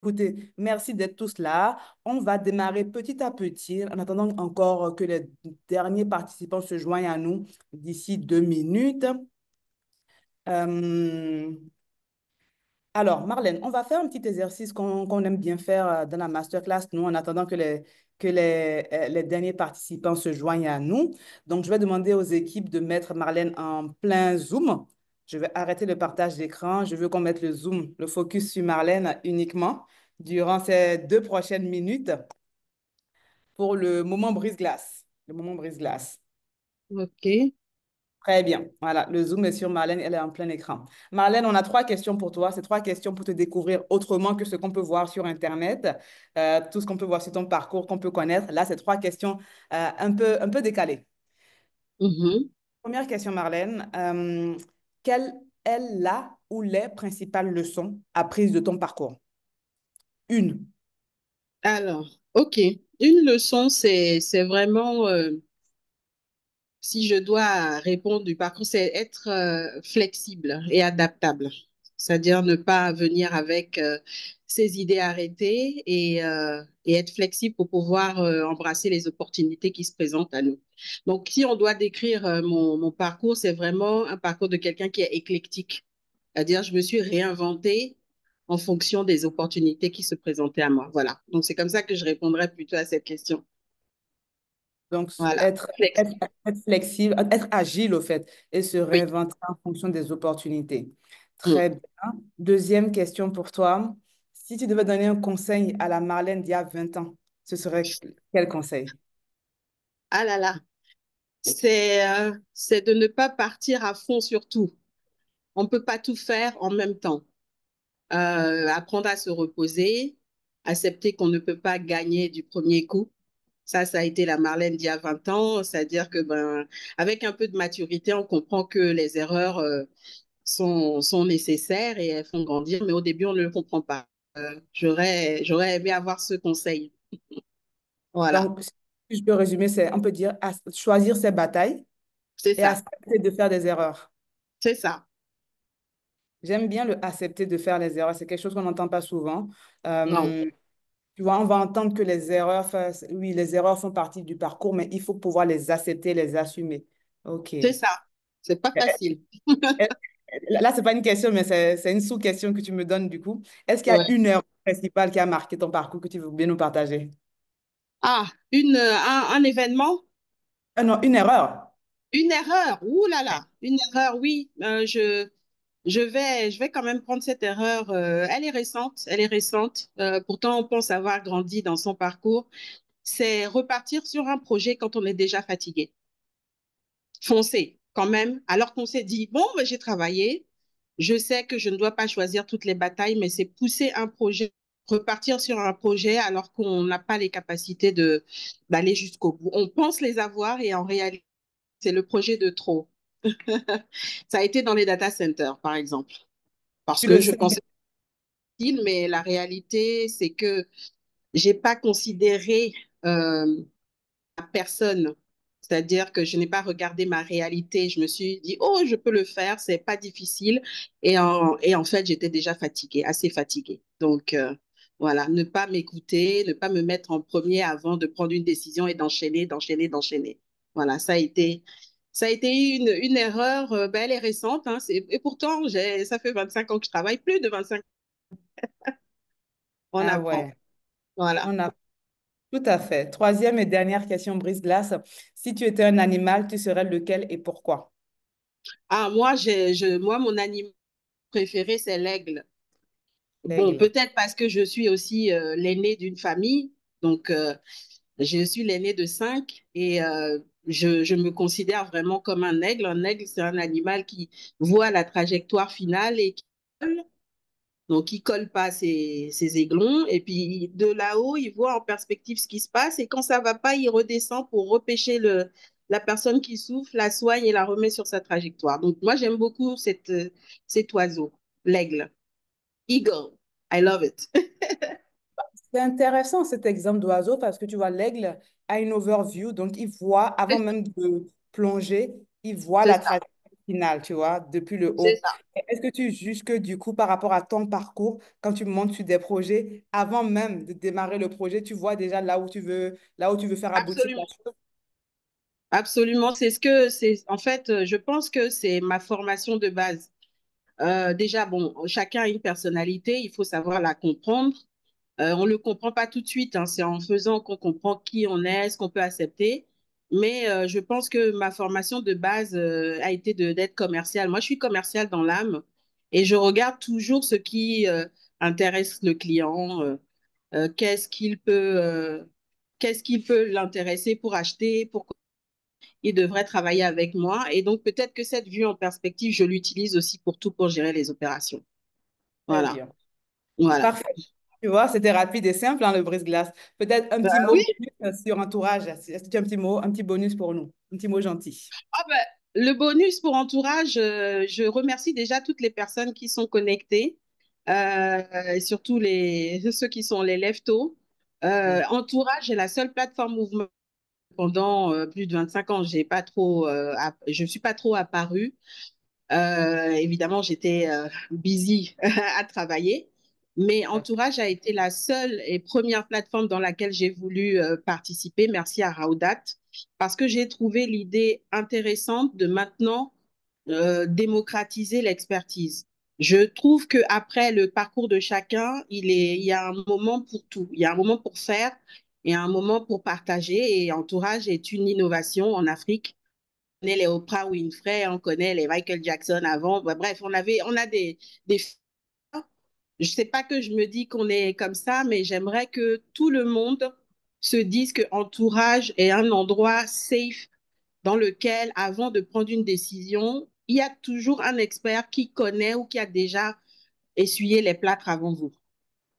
Écoutez, merci d'être tous là. On va démarrer petit à petit en attendant encore que les derniers participants se joignent à nous d'ici 2 minutes. Euh, alors, Marlène, on va faire un petit exercice qu'on aime bien faire dans la masterclass, nous, en attendant que les derniers participants se joignent à nous. Donc, je vais demander aux équipes de mettre Marlène en plein Zoom. Je vais arrêter le partage d'écran. Je veux qu'on mette le Zoom, le focus sur Marlène uniquement durant ces 2 prochaines minutes pour le moment brise-glace. Le moment brise-glace. Ok. Très bien. Voilà, le zoom est sur Marlène, elle est en plein écran. Marlène, on a 3 questions pour toi. C'est 3 questions pour te découvrir autrement que ce qu'on peut voir sur Internet, tout ce qu'on peut voir sur ton parcours, qu'on peut connaître. Là, c'est 3 questions un peu décalées. Mhm. Première question, Marlène. Quelle est la ou les principales leçons apprises de ton parcours? Une. Alors, ok. Une leçon, c'est vraiment, si je dois répondre du parcours, c'est être flexible et adaptable. C'est-à-dire ne pas venir avec ses idées arrêtées et être flexible pour pouvoir embrasser les opportunités qui se présentent à nous. Donc, si on doit décrire mon parcours, c'est vraiment un parcours de quelqu'un qui est éclectique. C'est-à-dire, je me suis réinventée en fonction des opportunités qui se présentaient à moi. Voilà. Donc, c'est comme ça que je répondrais plutôt à cette question. Donc, Voilà. être, être, Flexible. être flexible, être agile, au fait, et se Oui. réinventer en fonction des opportunités. Mm. Très bien. Deuxième question pour toi. Si tu devais donner un conseil à la Marlène d'il y a 20 ans, ce serait quel conseil? Ah là là. C'est de ne pas partir à fond sur tout. On ne peut pas tout faire en même temps. Apprendre à se reposer, accepter qu'on ne peut pas gagner du premier coup. Ça a été la Marlène d'il y a 20 ans. C'est-à-dire que, ben, avec un peu de maturité, on comprend que les erreurs sont nécessaires et elles font grandir, mais au début, on ne le comprend pas. J'aurais aimé avoir ce conseil. Voilà, Donc, si je peux résumer, on peut dire choisir ses batailles c'est et ça. accepter de faire des erreurs. C'est ça. J'aime bien le accepter de faire les erreurs. C'est quelque chose qu'on n'entend pas souvent. Non, Euh, Tu vois, on va entendre que les erreurs, oui, les erreurs font partie du parcours, mais il faut pouvoir les accepter, les assumer. OK. c'est ça. C'est pas facile. Là, c'est pas une question, mais c'est une sous-question que tu me donnes du coup. Est-ce qu'il y a Ouais. une erreur principale qui a marqué ton parcours que tu veux bien nous partager? Ah, un événement, Ah non, une erreur. une erreur. Ouh là là, une erreur, oui. Je vais quand même prendre cette erreur. Elle est récente, elle est récente. Pourtant, on pense avoir grandi dans son parcours. C'est repartir sur un projet quand on est déjà fatigué. Foncer quand même, alors qu'on s'est dit, bon, ben, j'ai travaillé, je sais que je ne dois pas choisir toutes les batailles, mais c'est pousser un projet, repartir sur un projet alors qu'on n'a pas les capacités d'aller jusqu'au bout. On pense les avoir et en réalité, c'est le projet de trop. Ça a été dans les data centers, par exemple, parce Tu le que je sais bien. pensais utile, mais la réalité, c'est que j'ai pas considéré à personne. C'est-à-dire que je n'ai pas regardé ma réalité. Je me suis dit, oh, je peux le faire, c'est pas difficile. Et en fait, j'étais déjà fatiguée, assez fatiguée. Donc, voilà, ne pas m'écouter, ne pas me mettre en premier avant de prendre une décision et d'enchaîner, d'enchaîner, d'enchaîner. Voilà, ça a été une erreur. Ben, elle est récente, hein, et pourtant, ça fait 25 ans que je travaille, plus de 25 ans. On Ah apprend. ouais, Voilà. on a tout à fait. Troisième et dernière question brise-glace. Si tu étais un animal, tu serais lequel et pourquoi? Ah, moi, mon animal préféré, c'est l'aigle. Bon, L'aigle. peut-être parce que je suis aussi l'aînée d'une famille, donc je suis l'aînée de cinq et je me considère vraiment comme un aigle. Un aigle, c'est un animal qui voit la trajectoire finale et qui colle, donc il colle pas ses aiglons et puis de là-haut, il voit en perspective ce qui se passe et quand ça va pas, il redescend pour repêcher la personne qui souffle, la soigne et la remet sur sa trajectoire. Donc moi, j'aime beaucoup cet oiseau, l'aigle. Eagle. I love it. C'est intéressant cet exemple d'oiseau parce que tu vois, l'aigle a une overview, donc il voit, avant même de plonger, il voit C'est la ça. trajectoire finale, tu vois, depuis le C'est haut. ça. Est-ce que tu juges que du coup, par rapport à ton parcours, quand tu montes sur des projets, avant même de démarrer le projet, tu vois déjà là où tu veux faire aboutir la Absolument. chose? Absolument. C'est ce que c'est. En fait, je pense que c'est ma formation de base. Déjà, bon, chacun a une personnalité, il faut savoir la comprendre. On ne le comprend pas tout de suite, hein, c'est en faisant qu'on comprend qui on est, ce qu'on peut accepter. Mais je pense que ma formation de base a été d'être commerciale. Moi, je suis commerciale dans l'âme et je regarde toujours ce qui intéresse le client, qu'est-ce qu'il peut l'intéresser pour acheter, pourquoi il devrait travailler avec moi. Et donc, peut-être que cette vue en perspective, je l'utilise aussi pour tout, pour gérer les opérations. Très Voilà, bien. voilà. Parfait. Tu vois, c'était rapide et simple, hein, le brise-glace. Peut-être un Bah petit mot oui. bonus sur entourage. Est-ce que tu as un petit mot, un petit bonus pour nous? Un petit mot gentil. Ah ben, le bonus pour entourage, je remercie déjà toutes les personnes qui sont connectées, et surtout ceux qui sont les leftos. Mm. Entourage est la seule plateforme mouvement pendant plus de 25 ans. Je ne suis pas trop apparue. Évidemment, j'étais busy à travailler, mais Entourage a été la seule et première plateforme dans laquelle j'ai voulu participer. Merci à Raudat, parce que j'ai trouvé l'idée intéressante de maintenant démocratiser l'expertise. Je trouve que après le parcours de chacun, il y a un moment pour tout. Il y a un moment pour faire et un moment pour partager. Et Entourage est une innovation en Afrique connaît les Oprah Winfrey, on connaît les Michael Jackson avant. Bah, bref, on a des. Je sais pas que je me dis qu'on est comme ça, mais j'aimerais que tout le monde se dise que Entourage est un endroit safe dans lequel, avant de prendre une décision, il y a toujours un expert qui connaît ou qui a déjà essuyé les plâtres avant vous.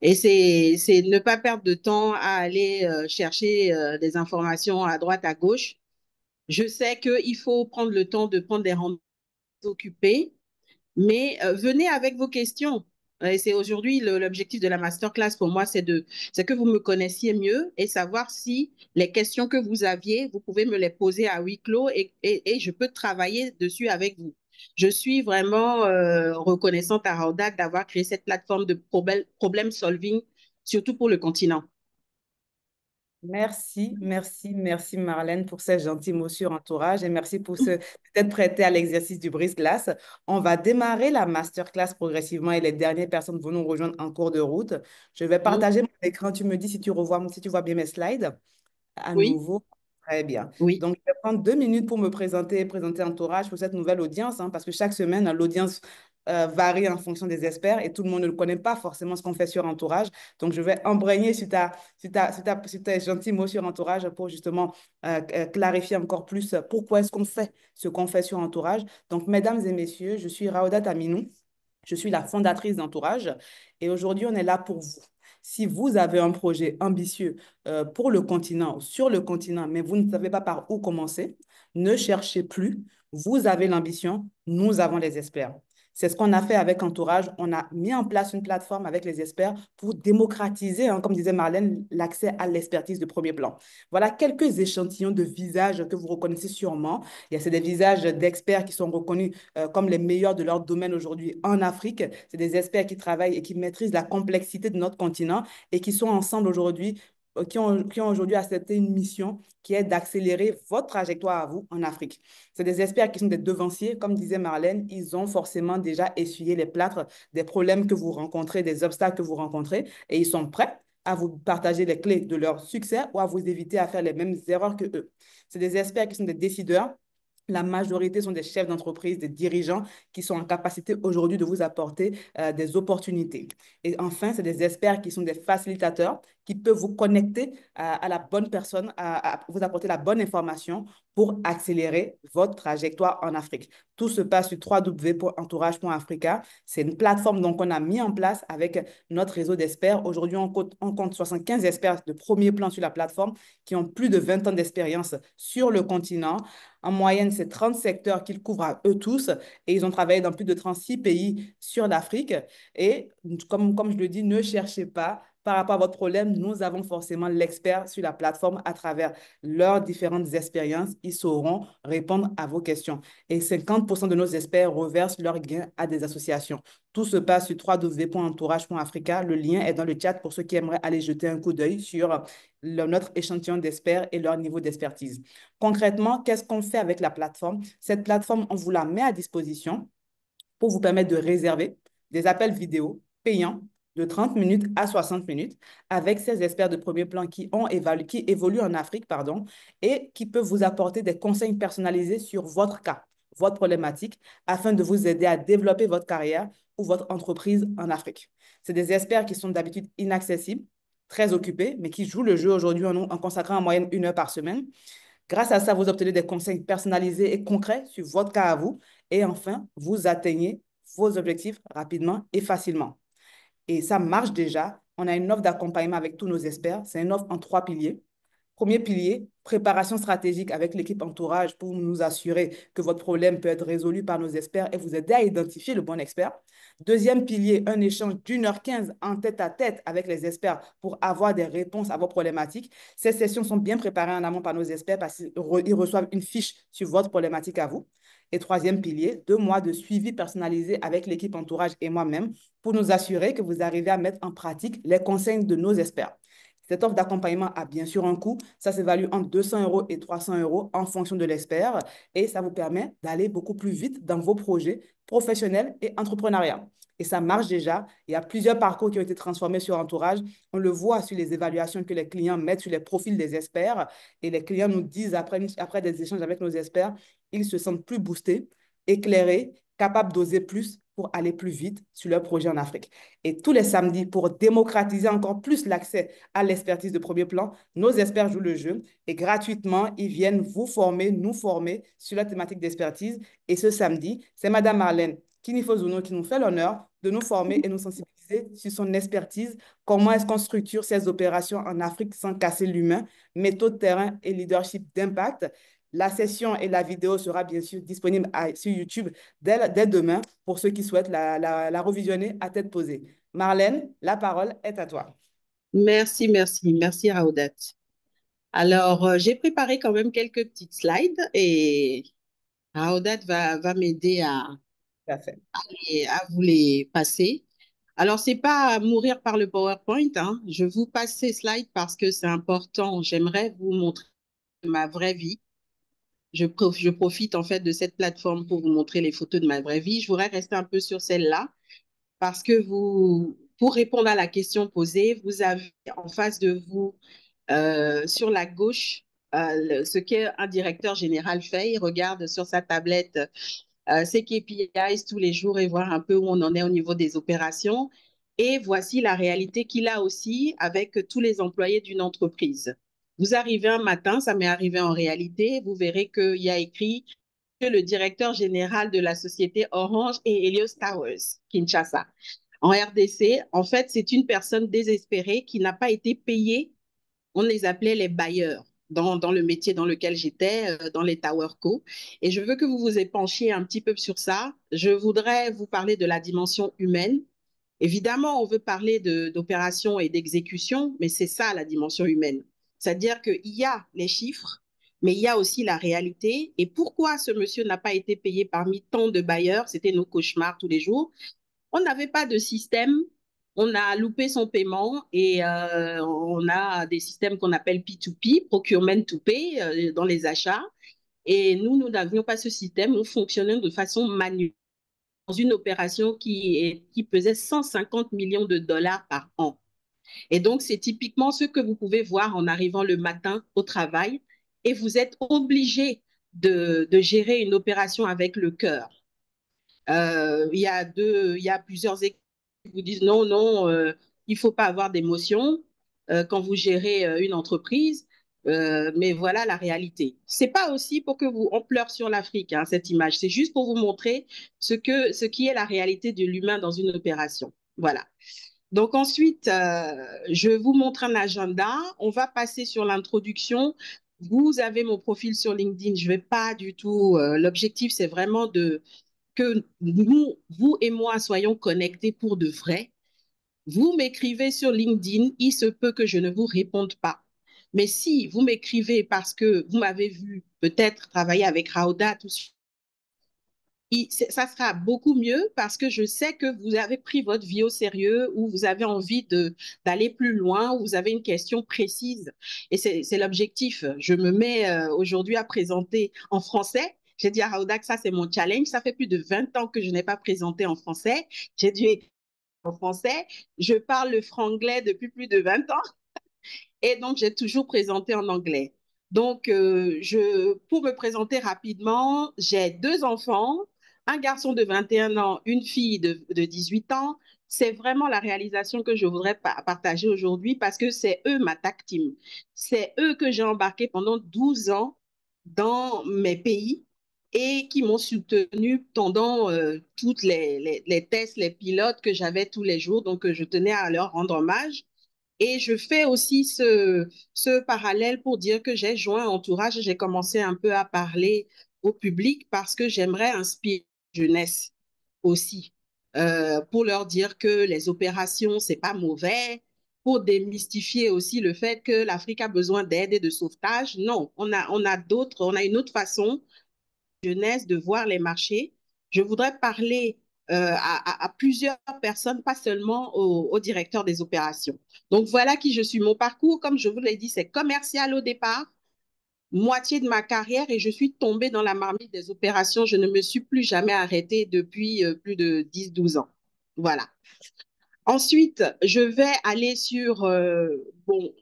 Et c'est ne pas perdre de temps à aller chercher des informations à droite, à gauche. Je sais qu'il faut prendre le temps de prendre des rendez-vous occupés, mais venez avec vos questions. Et c'est aujourd'hui l'objectif de la masterclass pour moi, c'est que vous me connaissiez mieux et savoir si les questions que vous aviez, vous pouvez me les poser à huis clos et je peux travailler dessus avec vous. Je suis vraiment reconnaissante à Raudak d'avoir créé cette plateforme de problem solving, surtout pour le continent. Merci, merci, merci Marlène pour ces gentils mots sur entourage et merci pour d'être prêtée à l'exercice du brise-glace. On va démarrer la masterclass progressivement et les dernières personnes vont nous rejoindre en cours de route. Je vais Mm. partager mon écran. Tu me dis si tu vois bien mes slides. À Oui, nouveau, très bien. oui, Donc, je vais prendre 2 minutes pour me présenter Entourage pour cette nouvelle audience, hein, parce que chaque semaine, l'audience varie en fonction des experts et tout le monde ne connaît pas forcément ce qu'on fait sur Entourage. Donc, je vais embrayer sur tes gentils mots sur Entourage pour justement clarifier encore plus pourquoi est-ce qu'on fait ce qu'on fait sur Entourage. Donc, mesdames et messieurs, je suis Raoudat Aminou. Je suis la fondatrice d'Entourage et aujourd'hui, on est là pour vous. Si vous avez un projet ambitieux pour le continent, sur le continent, mais vous ne savez pas par où commencer, ne cherchez plus. Vous avez l'ambition, nous avons les experts. C'est ce qu'on a fait avec Entourage. On a mis en place une plateforme avec les experts pour démocratiser, hein, comme disait Marlène, l'accès à l'expertise de premier plan. Voilà quelques échantillons de visages que vous reconnaissez sûrement. C'est des visages d'experts qui sont reconnus comme les meilleurs de leur domaine aujourd'hui en Afrique. C'est des experts qui travaillent et qui maîtrisent la complexité de notre continent et qui sont ensemble aujourd'hui, qui ont aujourd'hui accepté une mission qui est d'accélérer votre trajectoire à vous en Afrique. C'est des experts qui sont des devanciers, comme disait Marlène, ils ont forcément déjà essuyé les plâtres des problèmes que vous rencontrez, des obstacles que vous rencontrez, et ils sont prêts à vous partager les clés de leur succès ou à vous éviter à faire les mêmes erreurs que eux. C'est des experts qui sont des décideurs. La majorité sont des chefs d'entreprise, des dirigeants qui sont en capacité aujourd'hui de vous apporter des opportunités. Et enfin, c'est des experts qui sont des facilitateurs qui peuvent vous connecter à la bonne personne, à vous apporter la bonne information pour accélérer votre trajectoire en Afrique. Tout se passe sur www.entourage.africa. C'est une plateforme donc, qu'on a mis en place avec notre réseau d'experts. Aujourd'hui, on compte 75 experts de premier plan sur la plateforme qui ont plus de 20 ans d'expérience sur le continent. En moyenne, c'est 30 secteurs qu'ils couvrent à eux tous et ils ont travaillé dans plus de 36 pays sur l'Afrique. Et comme je le dis, ne cherchez pas, par rapport à votre problème, nous avons forcément l'expert sur la plateforme à travers leurs différentes expériences. Ils sauront répondre à vos questions. Et 50% de nos experts reversent leurs gains à des associations. Tout se passe sur www.entourage.africa. Le lien est dans le chat pour ceux qui aimeraient aller jeter un coup d'œil sur notre échantillon d'experts et leur niveau d'expertise. Concrètement, qu'est-ce qu'on fait avec la plateforme? Cette plateforme, on vous la met à disposition pour vous permettre de réserver des appels vidéo payants de 30 minutes à 60 minutes avec ces experts de premier plan qui évoluent en Afrique, pardon, et qui peuvent vous apporter des conseils personnalisés sur votre cas, votre problématique, afin de vous aider à développer votre carrière ou votre entreprise en Afrique. C'est des experts qui sont d'habitude inaccessibles, très occupés, mais qui jouent le jeu aujourd'hui en consacrant en moyenne 1 heure par semaine. Grâce à ça, vous obtenez des conseils personnalisés et concrets sur votre cas à vous. Et enfin, vous atteignez vos objectifs rapidement et facilement. Et ça marche déjà. On a une offre d'accompagnement avec tous nos experts. C'est une offre en 3 piliers. Premier pilier, préparation stratégique avec l'équipe entourage pour nous assurer que votre problème peut être résolu par nos experts et vous aider à identifier le bon expert. Deuxième pilier, un échange d'1 h 15 en tête-à-tête avec les experts pour avoir des réponses à vos problématiques. Ces sessions sont bien préparées en amont par nos experts parce qu'ils reçoivent une fiche sur votre problématique à vous. Et troisième pilier, 2 mois de suivi personnalisé avec l'équipe entourage et moi-même pour nous assurer que vous arrivez à mettre en pratique les conseils de nos experts. Cette offre d'accompagnement a bien sûr un coût. Ça s'évalue entre 200 € et 300 € en fonction de l'expert et ça vous permet d'aller beaucoup plus vite dans vos projets professionnels et entrepreneuriaux. Et ça marche déjà. Il y a plusieurs parcours qui ont été transformés sur Entourage. On le voit sur les évaluations que les clients mettent sur les profils des experts. Et les clients nous disent, après des échanges avec nos experts, ils se sentent plus boostés, éclairés, capables d'oser plus pour aller plus vite sur leur projet en Afrique. Et tous les samedis, pour démocratiser encore plus l'accès à l'expertise de premier plan, nos experts jouent le jeu et gratuitement, ils viennent vous former, nous former sur la thématique d'expertise. Et ce samedi, c'est Madame Marlène Kinifozuno qui nous fait l'honneur de nous former et nous sensibiliser sur son expertise, comment est-ce qu'on structure ces opérations en Afrique sans casser l'humain, méthode terrain et leadership d'impact. La session et la vidéo sera bien sûr disponible sur YouTube dès demain pour ceux qui souhaitent la revisionner à tête posée. Marlène, la parole est à toi. Merci, merci, merci, Raoudat. Alors, j'ai préparé quand même quelques petites slides et Raoudat va m'aider Tout à fait. à vous les passer. Alors, c'est pas mourir par le PowerPoint, hein. Je vous passe ces slides parce que c'est important. J'aimerais vous montrer ma vraie vie. Je profite en fait de cette plateforme pour vous montrer les photos de ma vraie vie. Je voudrais rester un peu sur celle-là parce que pour répondre à la question posée, vous avez en face de vous, sur la gauche, ce qu'un directeur général fait. Il regarde sur sa tablette ses KPIs tous les jours et voir un peu où on en est au niveau des opérations. Et voici la réalité qu'il a aussi avec tous les employés d'une entreprise. Vous arrivez un matin, ça m'est arrivé en réalité, vous verrez qu'il y a écrit que le directeur général de la société Orange et Helios Towers, Kinshasa. En RDC, en fait, c'est une personne désespérée qui n'a pas été payée. On les appelait les bailleurs dans le métier dans lequel j'étais, dans les Tower Co. Et je veux que vous vous épanchiez un petit peu sur ça. Je voudrais vous parler de la dimension humaine. Évidemment, on veut parler d'opération et d'exécution, mais c'est ça la dimension humaine. C'est-à-dire qu'il y a les chiffres, mais il y a aussi la réalité. Et pourquoi ce monsieur n'a pas été payé parmi tant de bailleurs? C'était nos cauchemars tous les jours. On n'avait pas de système, on a loupé son paiement et on a des systèmes qu'on appelle P2P, procurement to pay, dans les achats. Et nous n'avions pas ce système, nous fonctionnions de façon manuelle dans une opération qui pesait 150 millions de dollars par an. Et donc, c'est typiquement ce que vous pouvez voir en arrivant le matin au travail et vous êtes obligé de gérer une opération avec le cœur. Il y a plusieurs équipes qui vous disent non, non, il ne faut pas avoir d'émotion quand vous gérez une entreprise. Mais voilà la réalité. C'est pas aussi pour que vous on pleure sur l'Afrique, hein, cette image. C'est juste pour vous montrer ce qui est la réalité de l'humain dans une opération. Voilà. Donc ensuite, je vous montre un agenda. On va passer sur l'introduction. Vous avez mon profil sur LinkedIn. Je vais pas du tout. L'objectif, c'est vraiment que nous, vous et moi, soyons connectés pour de vrai. Vous m'écrivez sur LinkedIn, il se peut que je ne vous réponde pas. Mais si vous m'écrivez parce que vous m'avez vu peut-être travailler avec Rauda, tout ça sera beaucoup mieux parce que je sais que vous avez pris votre vie au sérieux ou vous avez envie d'aller plus loin ou vous avez une question précise. Et c'est l'objectif. Je me mets aujourd'hui à présenter en français. J'ai dit à Rauda que ça, c'est mon challenge. Ça fait plus de 20 ans que je n'ai pas présenté en français. J'ai dû écrire en français. Je parle le franglais depuis plus de 20 ans. Et donc, j'ai toujours présenté en anglais. Donc, pour me présenter rapidement, j'ai deux enfants, un garçon de 21 ans, une fille de 18 ans. C'est vraiment la réalisation que je voudrais partager aujourd'hui parce que c'est eux ma tag team. C'est eux que j'ai embarqués pendant 12 ans dans mes pays et qui m'ont soutenu pendant toutes les tests, les pilotes que j'avais tous les jours. Donc, je tenais à leur rendre hommage. Et je fais aussi ce parallèle pour dire que j'ai joint un entourage, j'ai commencé un peu à parler au public parce que j'aimerais inspirer la jeunesse aussi, pour leur dire que les opérations, c'est pas mauvais, pour démystifier aussi le fait que l'Afrique a besoin d'aide et de sauvetage. Non, on a une autre façon jeunesse de voir les marchés. Je voudrais parler à plusieurs personnes, pas seulement au directeur des opérations. Donc voilà qui je suis. Mon parcours, comme je vous l'ai dit, c'est commercial au départ, moitié de ma carrière et je suis tombée dans la marmite des opérations. Je ne me suis plus jamais arrêtée depuis plus de 10-12 ans. Voilà. Ensuite, je vais aller sur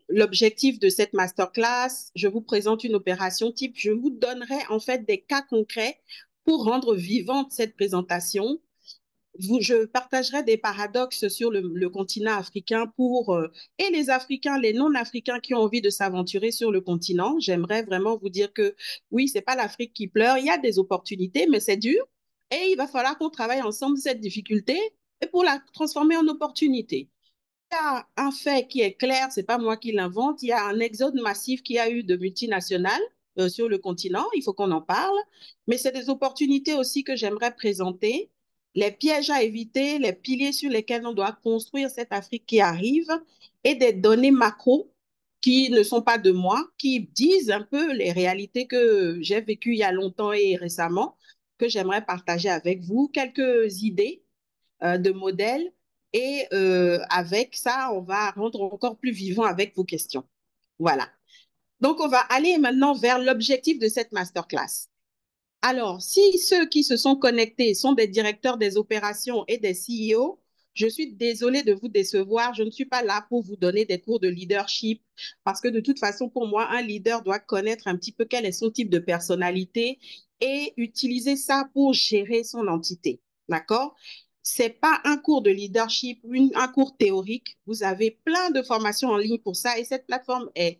l'objectif de cette masterclass. Je vous présente une opération type. Je vous donnerai en fait des cas concrets pour rendre vivante cette présentation. Je partagerai des paradoxes sur le continent africain et les Africains, les non-Africains qui ont envie de s'aventurer sur le continent. J'aimerais vraiment vous dire que oui, c'est pas l'Afrique qui pleure. Il y a des opportunités, mais c'est dur. Et il va falloir qu'on travaille ensemble cette difficulté et pour la transformer en opportunité. Il y a un fait qui est clair, c'est pas moi qui l'invente. Il y a un exode massif qui a eu de multinationales sur le continent. Il faut qu'on en parle. Mais c'est des opportunités aussi que j'aimerais présenter, les pièges à éviter, les piliers sur lesquels on doit construire cette Afrique qui arrive et des données macro qui ne sont pas de moi, qui disent un peu les réalités que j'ai vécues il y a longtemps et récemment, que j'aimerais partager avec vous. Quelques idées de modèles. Et avec ça, on va rendre encore plus vivant avec vos questions. Voilà. Donc, on va aller maintenant vers l'objectif de cette masterclass. Alors, si ceux qui se sont connectés sont des directeurs des opérations et des CEO, je suis désolée de vous décevoir. Je ne suis pas là pour vous donner des cours de leadership parce que de toute façon, pour moi, un leader doit connaître un petit peu quel est son type de personnalité et utiliser ça pour gérer son entité. D'accord? C'est pas un cours de leadership, un cours théorique. Vous avez plein de formations en ligne pour ça et cette plateforme est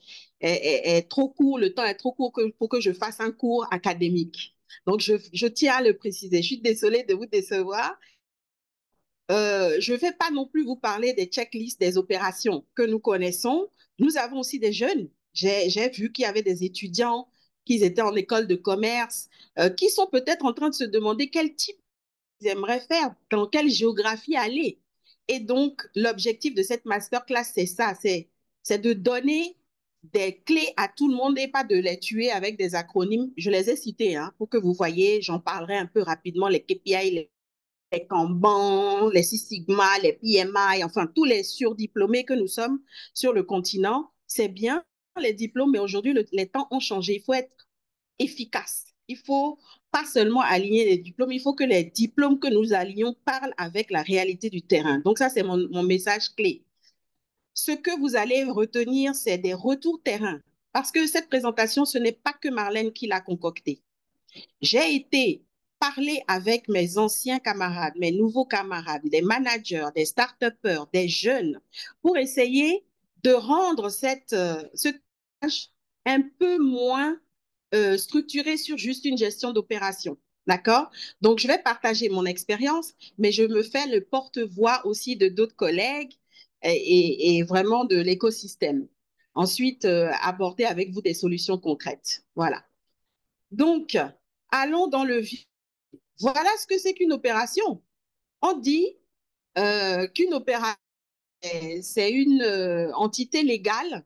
trop court, le temps est trop court pour que je fasse un cours académique. Donc, je tiens à le préciser. Je suis désolée de vous décevoir. Je ne vais pas non plus vous parler des checklists des opérations que nous connaissons. Nous avons aussi des jeunes. J'ai vu qu'il y avait des étudiants qui étaient en école de commerce, qui sont peut-être en train de se demander quel type ils aimeraient faire, dans quelle géographie aller. Et donc, l'objectif de cette masterclass, c'est ça, c'est de donner des clés à tout le monde et pas de les tuer avec des acronymes. Je les ai cités hein, pour que vous voyez, j'en parlerai un peu rapidement, les KPI, les Kanban, les Six Sigma, les PMI, enfin tous les surdiplômés que nous sommes sur le continent. C'est bien les diplômes, mais aujourd'hui, les temps ont changé. Il faut être efficace. Il faut pas seulement aligner les diplômes, il faut que les diplômes que nous alignons parlent avec la réalité du terrain. Donc ça, c'est mon message clé. Ce que vous allez retenir, c'est des retours terrain. Parce que cette présentation, ce n'est pas que Marlène qui l'a concoctée. J'ai été parler avec mes anciens camarades, mes nouveaux camarades, des managers, des start-upers, des jeunes, pour essayer de rendre ce tâche un peu moins structuré sur juste une gestion d'opération. D'accord? Donc, je vais partager mon expérience, mais je me fais le porte-voix aussi de d'autres collègues et vraiment de l'écosystème. Ensuite, aborder avec vous des solutions concrètes. Voilà. Donc, allons dans le vif. Voilà ce que c'est qu'une opération. On dit qu'une opération C'est une entité légale.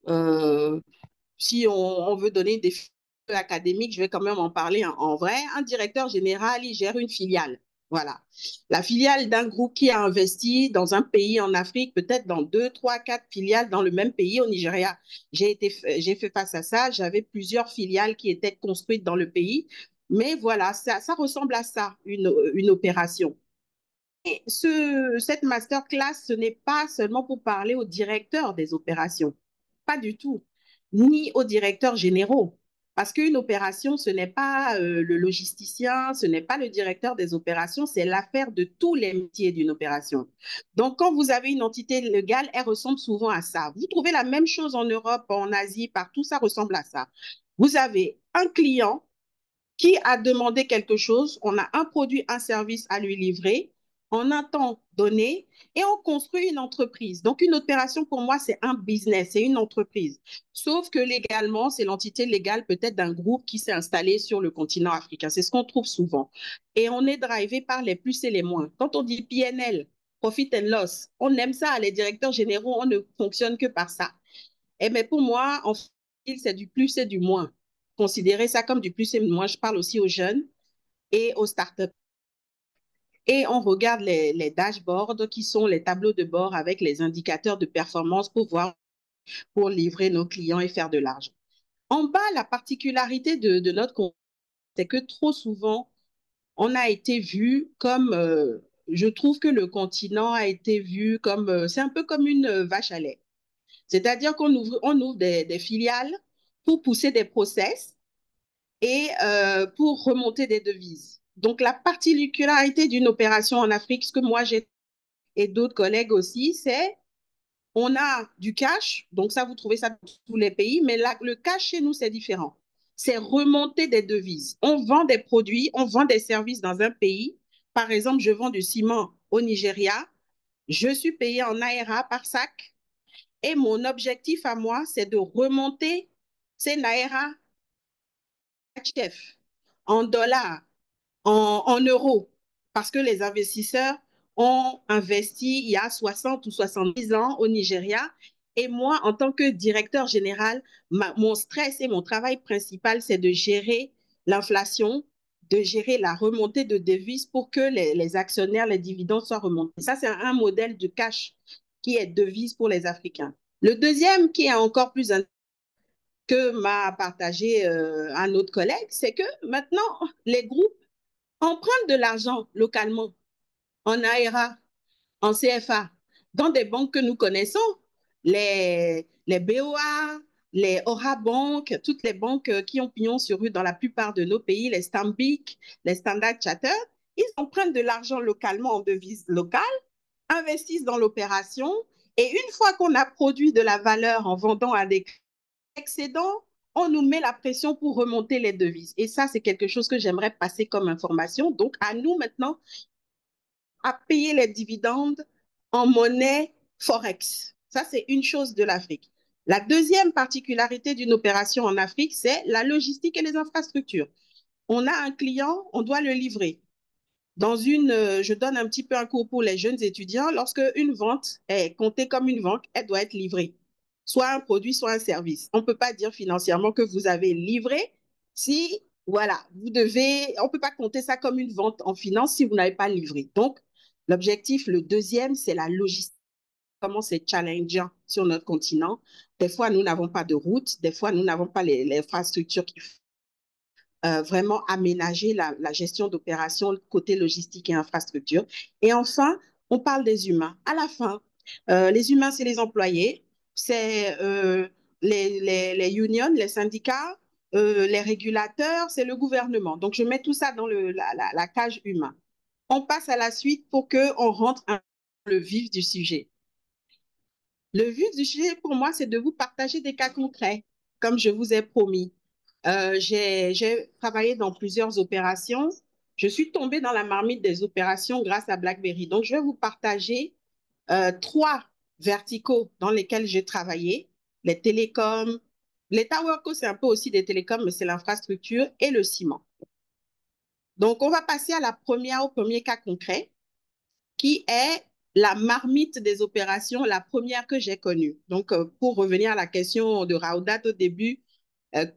Euh, Si on veut donner des figures académiques, je vais quand même en parler en vrai. Un directeur général, il gère une filiale. Voilà. La filiale d'un groupe qui a investi dans un pays en Afrique, peut-être dans deux, trois, quatre filiales dans le même pays au Nigeria. J'ai fait face à ça. J'avais plusieurs filiales qui étaient construites dans le pays. Mais voilà, ça ressemble à ça, une opération. Et cette masterclass, ce n'est pas seulement pour parler au directeur des opérations, pas du tout, ni aux directeurs généraux. Parce qu'une opération, ce n'est pas le logisticien, ce n'est pas le directeur des opérations, c'est l'affaire de tous les métiers d'une opération. Donc, quand vous avez une entité légale, elle ressemble souvent à ça. Vous trouvez la même chose en Europe, en Asie, partout, ça ressemble à ça. Vous avez un client qui a demandé quelque chose, on a un produit, un service à lui livrer en un temps donné et on construit une entreprise. Donc, une opération, pour moi, c'est un business, c'est une entreprise. Sauf que légalement, c'est l'entité légale peut-être d'un groupe qui s'est installé sur le continent africain. C'est ce qu'on trouve souvent. Et on est drivé par les plus et les moins. Quand on dit PNL, Profit and Loss, on aime ça. Les directeurs généraux, on ne fonctionne que par ça. Et mais pour moi, en fait, c'est du plus et du moins. Considérez ça comme du plus et du moins. Je parle aussi aux jeunes et aux startups. Et on regarde les dashboards qui sont les tableaux de bord avec les indicateurs de performance pour voir, pour livrer nos clients et faire de l'argent. En bas, la particularité de notre compte, c'est que trop souvent, on a été vu comme, je trouve que le continent a été vu comme, c'est un peu comme une vache à lait. C'est-à-dire on ouvre des filiales pour pousser des process et pour remonter des devises. Donc, la particularité d'une opération en Afrique, ce que moi j'ai et d'autres collègues aussi, c'est on a du cash, donc ça, vous trouvez ça dans tous les pays, mais là, le cash chez nous, c'est différent. C'est remonter des devises. On vend des produits, on vend des services dans un pays. Par exemple, je vends du ciment au Nigeria. Je suis payé en Naira par sac. Et mon objectif à moi, c'est de remonter ces Naira chef en dollars, en euros, parce que les investisseurs ont investi il y a 60 ou 70 ans au Nigeria. Et moi, en tant que directeur général, mon stress et mon travail principal, c'est de gérer l'inflation, de gérer la remontée de devises pour que les actionnaires, les dividendes soient remontés. Ça, c'est un modèle de cash qui est devise pour les Africains. Le deuxième, qui est encore plus que m'a partagé un autre collègue, c'est que maintenant, les groupes empruntent de l'argent localement, en AERA, en CFA, dans des banques que nous connaissons, les BOA, les Aura Bank, toutes les banques qui ont pignon sur rue dans la plupart de nos pays, les Stanbic, les Standard Chartered, ils empruntent de l'argent localement en devise locale, investissent dans l'opération, et une fois qu'on a produit de la valeur en vendant à des excédent, on nous met la pression pour remonter les devises. Et ça, c'est quelque chose que j'aimerais passer comme information. Donc, à nous maintenant, à payer les dividendes en monnaie Forex. Ça, c'est une chose de l'Afrique. La deuxième particularité d'une opération en Afrique, c'est la logistique et les infrastructures. On a un client, on doit le livrer. Je donne un petit peu un cours pour les jeunes étudiants. Lorsque une vente est comptée comme une vente, elle doit être livrée. Soit un produit, soit un service. On ne peut pas dire financièrement que vous avez livré si, voilà, on ne peut pas compter ça comme une vente en finance si vous n'avez pas livré. Donc, l'objectif, le deuxième, c'est la logistique. Comment c'est challengeant sur notre continent. Des fois, nous n'avons pas de route. Des fois, nous n'avons pas les infrastructures qu'il faut vraiment aménager la gestion d'opérations côté logistique et infrastructure. Et enfin, on parle des humains. À la fin, les humains, c'est les employés, c'est les unions, les syndicats, les régulateurs, c'est le gouvernement. Donc, je mets tout ça dans la cage humain. On passe à la suite pour qu'on rentre dans le vif du sujet. Le vif du sujet, pour moi, c'est de vous partager des cas concrets, comme je vous ai promis. J'ai travaillé dans plusieurs opérations. Je suis tombée dans la marmite des opérations grâce à BlackBerry. Donc, je vais vous partager trois verticaux dans lesquels j'ai travaillé. Les télécoms, les towercos, c'est un peu aussi des télécoms, mais c'est l'infrastructure et le ciment. Donc, on va passer au premier cas concret, qui est la marmite des opérations, la première que j'ai connue. Donc, pour revenir à la question de Raoudat au début,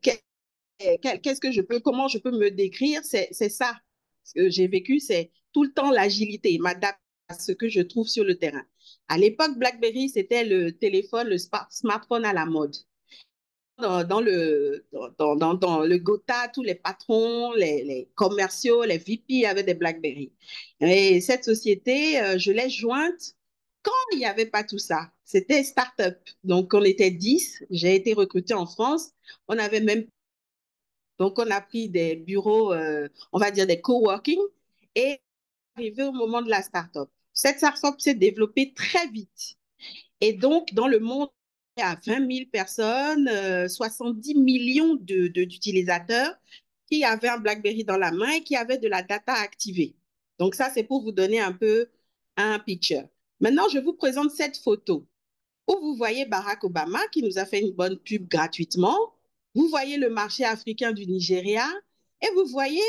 qu'est-ce que je peux, comment je peux me décrire? C'est ça. Ce que j'ai vécu, c'est tout le temps l'agilité, m'adapter à ce que je trouve sur le terrain. À l'époque, BlackBerry, c'était le téléphone, le smartphone à la mode. Dans le Gotha, tous les patrons, les commerciaux, les VP avaient des BlackBerry. Et cette société, je l'ai jointe quand il n'y avait pas tout ça. C'était start-up. Donc, on était 10. J'ai été recrutée en France. On avait même donc, on a pris des bureaux, on va dire des coworking, et arrivé au moment de la start-up. Cette start-up s'est développée très vite. Et donc, dans le monde, il y a 20 000 personnes, 70 millions d'utilisateurs qui avaient un BlackBerry dans la main et qui avaient de la data activée. Donc, ça, c'est pour vous donner un peu un picture. Maintenant, je vous présente cette photo où vous voyez Barack Obama qui nous a fait une bonne pub gratuitement. Vous voyez le marché africain du Nigeria et vous voyez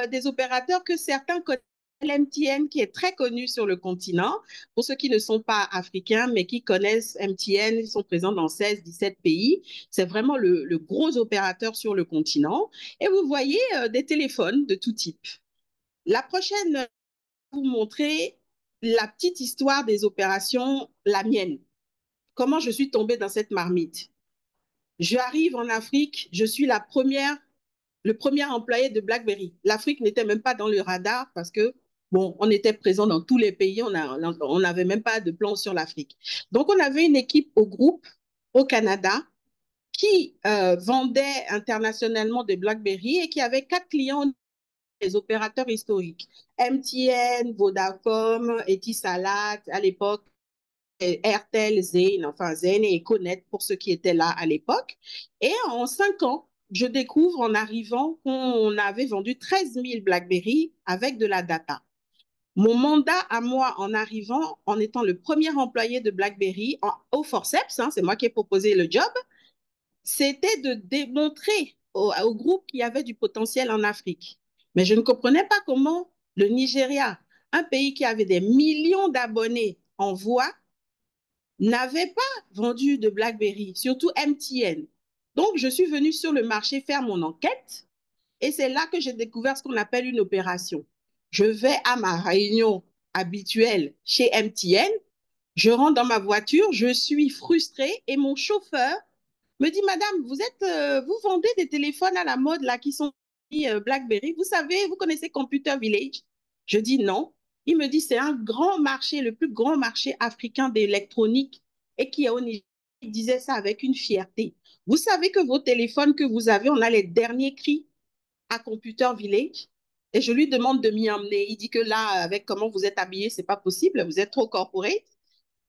des opérateurs que certains connaissent. MTN qui est très connu sur le continent. Pour ceux qui ne sont pas africains, mais qui connaissent MTN, ils sont présents dans 16-17 pays. C'est vraiment le gros opérateur sur le continent. Et vous voyez des téléphones de tout type. La prochaine, je vais vous montrer la petite histoire des opérations, la mienne. Comment je suis tombée dans cette marmite. J'arrive en Afrique, je suis le premier employé de BlackBerry. L'Afrique n'était même pas dans le radar parce que, bon, on était présent dans tous les pays, on n'avait même pas de plan sur l'Afrique. Donc, on avait une équipe au groupe au Canada qui vendait internationalement de BlackBerry et qui avait 4 clients, les opérateurs historiques. MTN, Vodacom, Etisalat à l'époque, Airtel, Zain, enfin Zain et Econet pour ceux qui étaient là à l'époque. Et en 5 ans, je découvre en arrivant qu'on avait vendu 13 000 BlackBerry avec de la data. Mon mandat à moi en arrivant, en étant le premier employé de BlackBerry au forceps, hein, c'est moi qui ai proposé le job, c'était de démontrer au groupe qu'il y avait du potentiel en Afrique. Mais je ne comprenais pas comment le Nigeria, un pays qui avait des millions d'abonnés en voix, n'avait pas vendu de BlackBerry, surtout MTN. Donc, je suis venue sur le marché faire mon enquête et c'est là que j'ai découvert ce qu'on appelle une opération. Je vais à ma réunion habituelle chez MTN, je rentre dans ma voiture, je suis frustrée et mon chauffeur me dit, Madame, vous vendez des téléphones à la mode là qui sont BlackBerry. Vous savez, vous connaissez Computer Village? Je dis non. Il me dit, c'est un grand marché, le plus grand marché africain d'électronique et qui est au Niger. Il disait ça avec une fierté. Vous savez que vos téléphones que vous avez, on a les derniers cris à Computer Village. Et je lui demande de m'y emmener. Il dit que là, avec comment vous êtes habillé, c'est pas possible. Vous êtes trop corporate.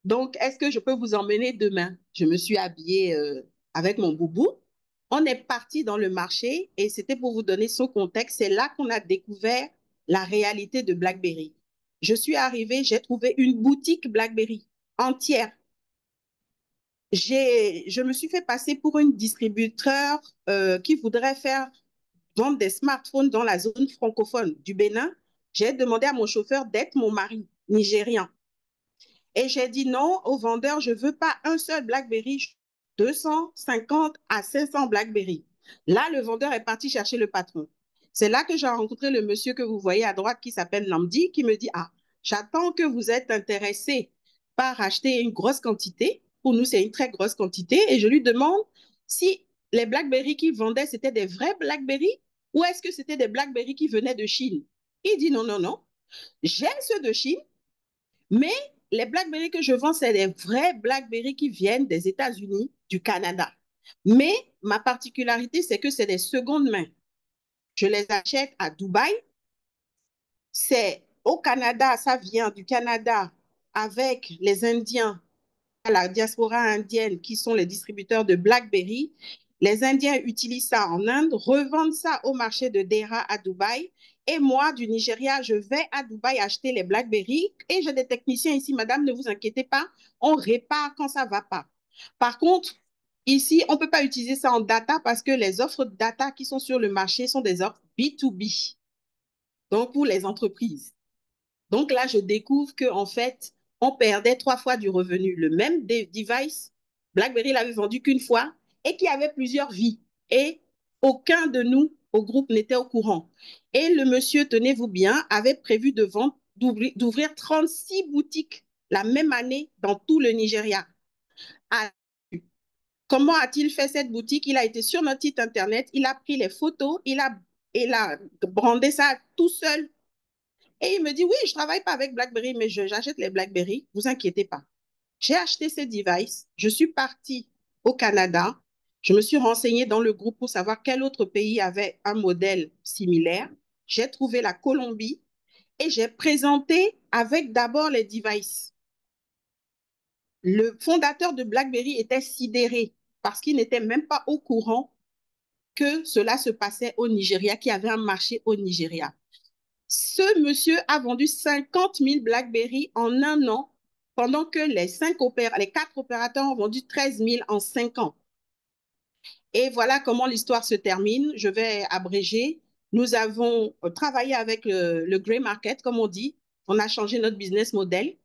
Donc, est-ce que je peux vous emmener demain? Je me suis habillée avec mon boubou. On est parti dans le marché et c'était pour vous donner son contexte. C'est là qu'on a découvert la réalité de BlackBerry. Je suis arrivée, j'ai trouvé une boutique BlackBerry entière. Je me suis fait passer pour une distributeur qui voudrait faire vendre des smartphones dans la zone francophone du Bénin. J'ai demandé à mon chauffeur d'être mon mari nigérian. Et j'ai dit non au vendeur, je ne veux pas un seul BlackBerry, 250 à 500 BlackBerry. Là, le vendeur est parti chercher le patron. C'est là que j'ai rencontré le monsieur que vous voyez à droite qui s'appelle Namdi, qui me dit, ah, j'attends que vous êtes intéressé par acheter une grosse quantité. Pour nous, c'est une très grosse quantité. Et je lui demande si les BlackBerry qu'il vendait, c'était des vrais BlackBerry ou est-ce que c'était des BlackBerry qui venaient de Chine. Il dit non, non, non. J'ai ceux de Chine, mais les BlackBerry que je vends, c'est des vrais BlackBerry qui viennent des États-Unis, du Canada. Mais ma particularité, c'est que c'est des secondes mains. Je les achète à Dubaï. C'est au Canada, ça vient du Canada avec les Indiens, la diaspora indienne qui sont les distributeurs de BlackBerry. Les Indiens utilisent ça en Inde, revendent ça au marché de Dera à Dubaï. Et moi, du Nigeria, je vais à Dubaï acheter les BlackBerry. Et j'ai des techniciens ici, madame, ne vous inquiétez pas, on répare quand ça ne va pas. Par contre, ici, on ne peut pas utiliser ça en data parce que les offres de data qui sont sur le marché sont des offres B2B, donc pour les entreprises. Donc là, je découvre que en fait, on perdait 3 fois du revenu. Le même device, BlackBerry l'avait vendu qu'une fois et qui avait plusieurs vies. Et aucun de nous au groupe n'était au courant. Et le monsieur, tenez-vous bien, avait prévu de vendre, d'ouvrir 36 boutiques la même année dans tout le Nigeria. Comment a-t-il fait cette boutique? Il a été sur notre site internet, il a pris les photos, il a brandé ça tout seul. Et il me dit, oui, je ne travaille pas avec BlackBerry, mais j'achète les BlackBerry, vous inquiétez pas. J'ai acheté ces devices, je suis partie au Canada, je me suis renseignée dans le groupe pour savoir quel autre pays avait un modèle similaire. J'ai trouvé la Colombie et j'ai présenté avec d'abord les devices. Le fondateur de BlackBerry était sidéré parce qu'il n'était même pas au courant que cela se passait au Nigeria, qu'il y avait un marché au Nigeria. Ce monsieur a vendu 50 000 BlackBerry en un an, pendant que les 4 opérateurs ont vendu 13 000 en 5 ans. Et voilà comment l'histoire se termine. Je vais abréger. Nous avons travaillé avec le Grey Market, comme on dit. On a changé notre business model.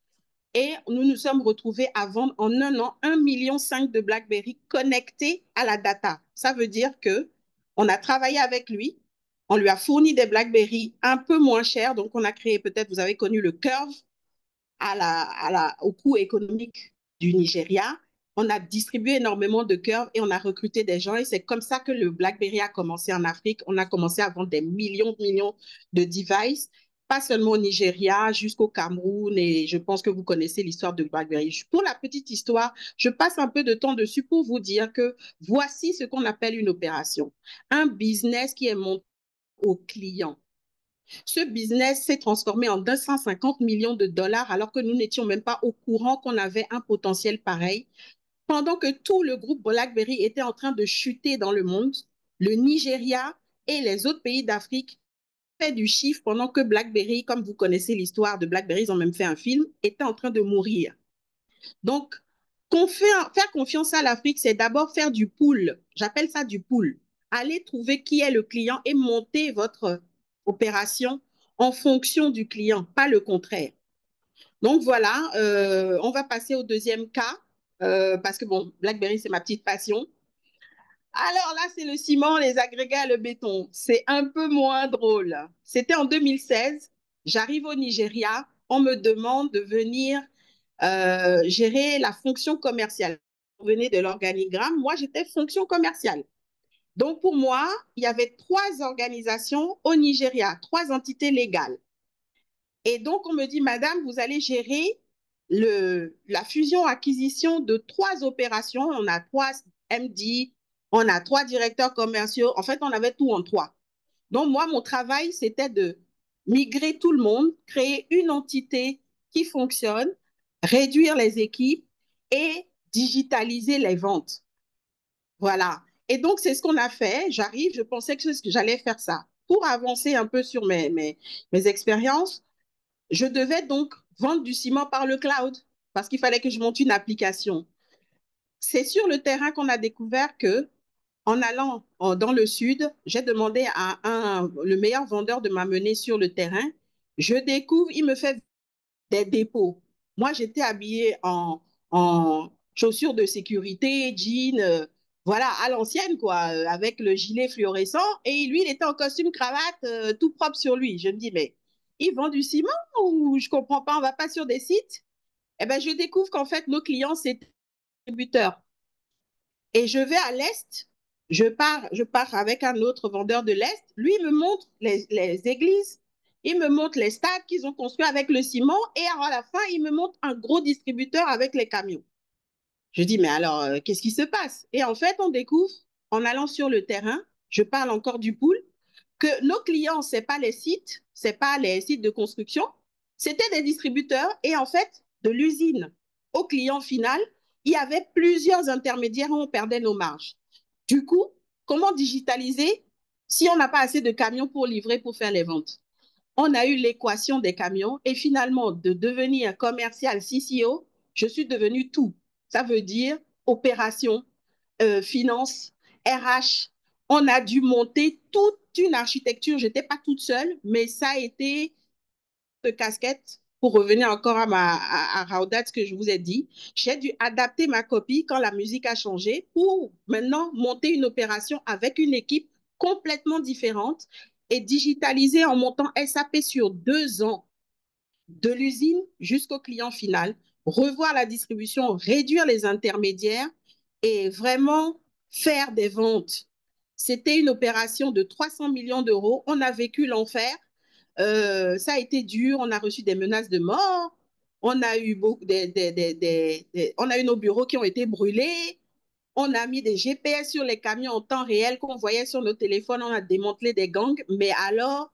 Et nous nous sommes retrouvés à vendre en un an 1,5 million de BlackBerry connectés à la data. Ça veut dire que on a travaillé avec lui, on lui a fourni des BlackBerry un peu moins chers, donc on a créé, peut-être vous avez connu le Curve au coût économique du Nigeria. On a distribué énormément de Curve et on a recruté des gens et c'est comme ça que le BlackBerry a commencé en Afrique. On a commencé à vendre des millions de devices, pas seulement au Nigeria, jusqu'au Cameroun, et je pense que vous connaissez l'histoire de BlackBerry. Pour la petite histoire, je passe un peu de temps dessus pour vous dire que voici ce qu'on appelle une opération. Un business qui est monté au client. Ce business s'est transformé en 250 millions de dollars alors que nous n'étions même pas au courant qu'on avait un potentiel pareil. Pendant que tout le groupe BlackBerry était en train de chuter dans le monde, le Nigeria et les autres pays d'Afrique fait du chiffre pendant que BlackBerry, comme vous connaissez l'histoire de BlackBerry, ils ont même fait un film, était en train de mourir. Donc, faire confiance à l'Afrique, c'est d'abord faire du pool. J'appelle ça du pool. Allez trouver qui est le client et monter votre opération en fonction du client, pas le contraire. Donc voilà, on va passer au deuxième cas, parce que bon, BlackBerry, c'est ma petite passion. Alors là, c'est le ciment, les agrégats, le béton. C'est un peu moins drôle. C'était en 2016. J'arrive au Nigeria. On me demande de venir gérer la fonction commerciale. Vous venez de l'organigramme. Moi, j'étais fonction commerciale. Donc, pour moi, il y avait 3 organisations au Nigeria, 3 entités légales. Et donc, on me dit, Madame, vous allez gérer la fusion-acquisition de 3 opérations. On a 3 MD, on a 3 directeurs commerciaux. En fait, on avait tout en 3. Donc, moi, mon travail, c'était de migrer tout le monde, créer une entité qui fonctionne, réduire les équipes et digitaliser les ventes. Voilà. Et donc, c'est ce qu'on a fait. J'arrive, je pensais que j'allais faire ça. Pour avancer un peu sur mes expériences, je devais donc vendre du ciment par le cloud parce qu'il fallait que je monte une application. C'est sur le terrain qu'on a découvert que, en allant dans le sud, j'ai demandé à le meilleur vendeur de m'amener sur le terrain. Je découvre, il me fait des dépôts. Moi, j'étais habillée en chaussures de sécurité, jeans, voilà, à l'ancienne, quoi, avec le gilet fluorescent. Et lui, il était en costume, cravate, tout propre sur lui. Je me dis, mais il vend du ciment ou je comprends pas, on va pas sur des sites? Eh bien, je découvre qu'en fait, nos clients, c'est des distributeurs. Et je vais à l'Est, je pars avec un autre vendeur de l'Est. Lui, il me montre les églises, il me montre les stades qu'ils ont construits avec le ciment et à la fin, il me montre un gros distributeur avec les camions. Je dis, mais alors, qu'est-ce qui se passe? Et en fait, on découvre, en allant sur le terrain, je parle encore du pool, que nos clients, ce n'est pas les sites, ce n'est pas les sites de construction, c'était des distributeurs et en fait, de l'usine au client final, il y avait plusieurs intermédiaires où on perdait nos marges. Du coup, comment digitaliser si on n'a pas assez de camions pour livrer, pour faire les ventes? On a eu l'équation des camions et finalement, de devenir commercial CCO, je suis devenue tout. Ça veut dire opération, finance, RH. On a dû monter toute une architecture. Je n'étais pas toute seule, mais ça a été de casquette. pour revenir encore à Raudat, ce que je vous ai dit, j'ai dû adapter ma copie quand la musique a changé pour maintenant monter une opération avec une équipe complètement différente et digitaliser en montant SAP sur 2 ans, de l'usine jusqu'au client final, revoir la distribution, réduire les intermédiaires et vraiment faire des ventes. C'était une opération de 300 millions d'euros. On a vécu l'enfer. Ça a été dur. On a reçu des menaces de mort. On a eu on a eu nos bureaux qui ont été brûlés. On a mis des GPS sur les camions en temps réel qu'on voyait sur nos téléphones. On a démantelé des gangs. Mais alors,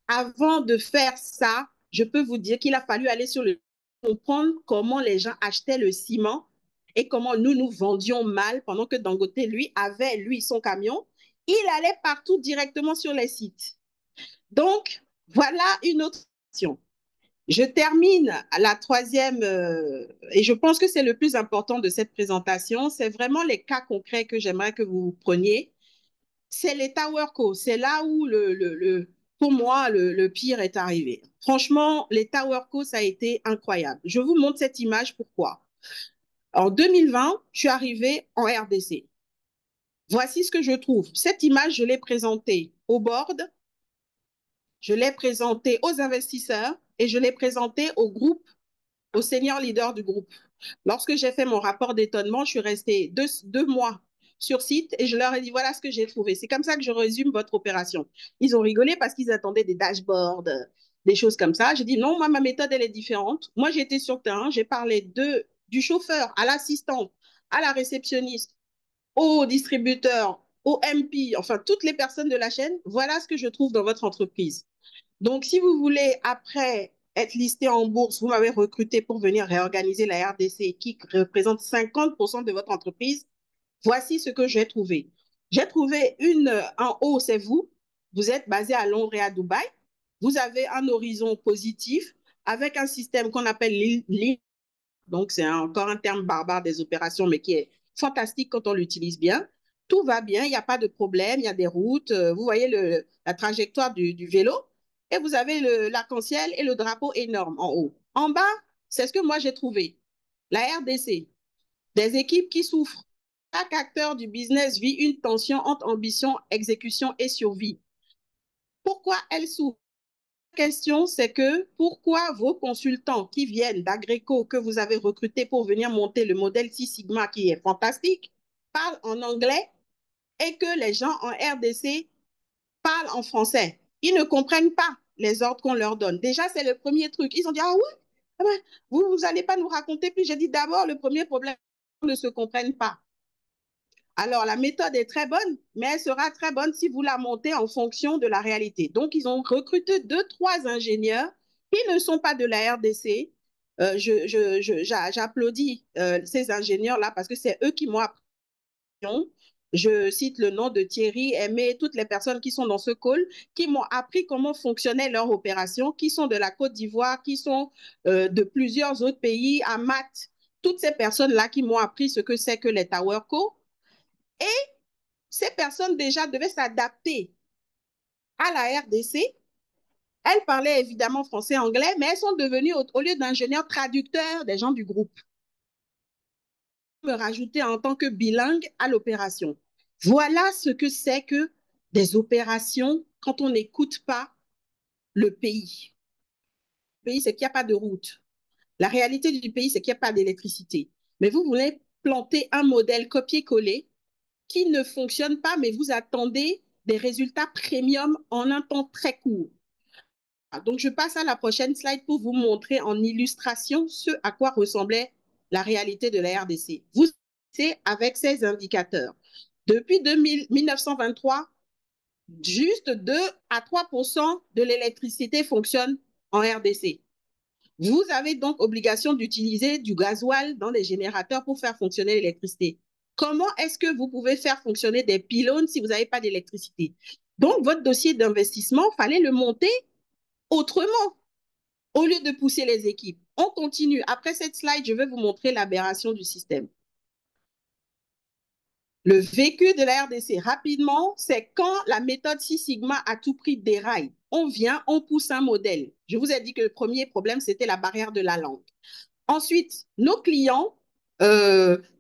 avant de faire ça, je peux vous dire qu'il a fallu aller sur le comprendre comment les gens achetaient le ciment et comment nous vendions mal pendant que Dangote, lui, avait, lui, son camion. Il allait partout directement sur les sites. Donc, voilà une autre question. Je termine la troisième, et je pense que c'est le plus important de cette présentation, c'est vraiment les cas concrets que j'aimerais que vous preniez. C'est les Tower Co. C'est là où, pour moi, le pire est arrivé. Franchement, les Tower Co, ça a été incroyable. Je vous montre cette image, pourquoi. En 2020, je suis arrivée en RDC. Voici ce que je trouve. Cette image, je l'ai présentée au board, je l'ai présentée aux investisseurs et je l'ai présentée au groupe, au senior leader du groupe. Lorsque j'ai fait mon rapport d'étonnement, je suis restée 2 mois sur site et je leur ai dit voilà ce que j'ai trouvé. C'est comme ça que je résume votre opération. Ils ont rigolé parce qu'ils attendaient des dashboards, des choses comme ça. J'ai dit non, moi, ma méthode, elle est différente. Moi, j'étais sur le terrain, j'ai parlé du chauffeur à l'assistante, à la réceptionniste, au distributeur, au MP, enfin toutes les personnes de la chaîne. Voilà ce que je trouve dans votre entreprise. Donc, si vous voulez, après être listé en bourse, vous m'avez recruté pour venir réorganiser la RDC qui représente 50% de votre entreprise. Voici ce que j'ai trouvé. J'ai trouvé en haut, c'est vous. Vous êtes basé à Londres et à Dubaï. Vous avez un horizon positif avec un système qu'on appelle l'IN. Donc, c'est encore un terme barbare des opérations, mais qui est fantastique quand on l'utilise bien. Tout va bien, il n'y a pas de problème, il y a des routes. Vous voyez la trajectoire du vélo et vous avez l'arc-en-ciel et le drapeau énorme en haut. En bas, c'est ce que moi j'ai trouvé. La RDC, des équipes qui souffrent. Chaque acteur du business vit une tension entre ambition, exécution et survie. Pourquoi elle souffre? Question, c'est que pourquoi vos consultants qui viennent d'Agreco, que vous avez recrutés pour venir monter le modèle Six Sigma qui est fantastique, parlent en anglais et que les gens en RDC parlent en français. Ils ne comprennent pas les ordres qu'on leur donne. Déjà, c'est le premier truc. Ils ont dit, ah oui, ah ben, vous n'allez pas nous raconter plus. J'ai dit d'abord, le premier problème, ils ne se comprennent pas. Alors, la méthode est très bonne, mais elle sera très bonne si vous la montez en fonction de la réalité. Donc, ils ont recruté 2, 3 ingénieurs qui ne sont pas de la RDC. J'applaudis ces ingénieurs-là parce que c'est eux qui m'ont appris. Je cite le nom de Thierry, Aimé, toutes les personnes qui sont dans ce call, qui m'ont appris comment fonctionnait leur opération, qui sont de la Côte d'Ivoire, qui sont de plusieurs autres pays, à Math. Toutes ces personnes-là qui m'ont appris ce que c'est que les Tower Co. Et ces personnes déjà devaient s'adapter à la RDC. Elles parlaient évidemment français, anglais, mais elles sont devenues, au lieu d'ingénieurs, traducteurs des gens du groupe. Me rajouter en tant que bilingue à l'opération. Voilà ce que c'est que des opérations quand on n'écoute pas le pays. Le pays, c'est qu'il n'y a pas de route. La réalité du pays, c'est qu'il n'y a pas d'électricité. Mais vous voulez planter un modèle copier-coller qui ne fonctionne pas, mais vous attendez des résultats premium en un temps très court. Donc, je passe à la prochaine slide pour vous montrer en illustration ce à quoi ressemblait la réalité de la RDC. Vous savez, avec ces indicateurs. Depuis 1923, juste 2 à 3% de l'électricité fonctionne en RDC. Vous avez donc obligation d'utiliser du gasoil dans les générateurs pour faire fonctionner l'électricité. Comment est-ce que vous pouvez faire fonctionner des pylônes si vous n'avez pas d'électricité? Donc, votre dossier d'investissement, il fallait le monter autrement, au lieu de pousser les équipes. On continue. Après cette slide, je vais vous montrer l'aberration du système. Le vécu de la RDC, rapidement, c'est quand la méthode Six Sigma à tout prix déraille. on vient, on pousse un modèle. Je vous ai dit que le premier problème, c'était la barrière de la langue. Ensuite, nos clients,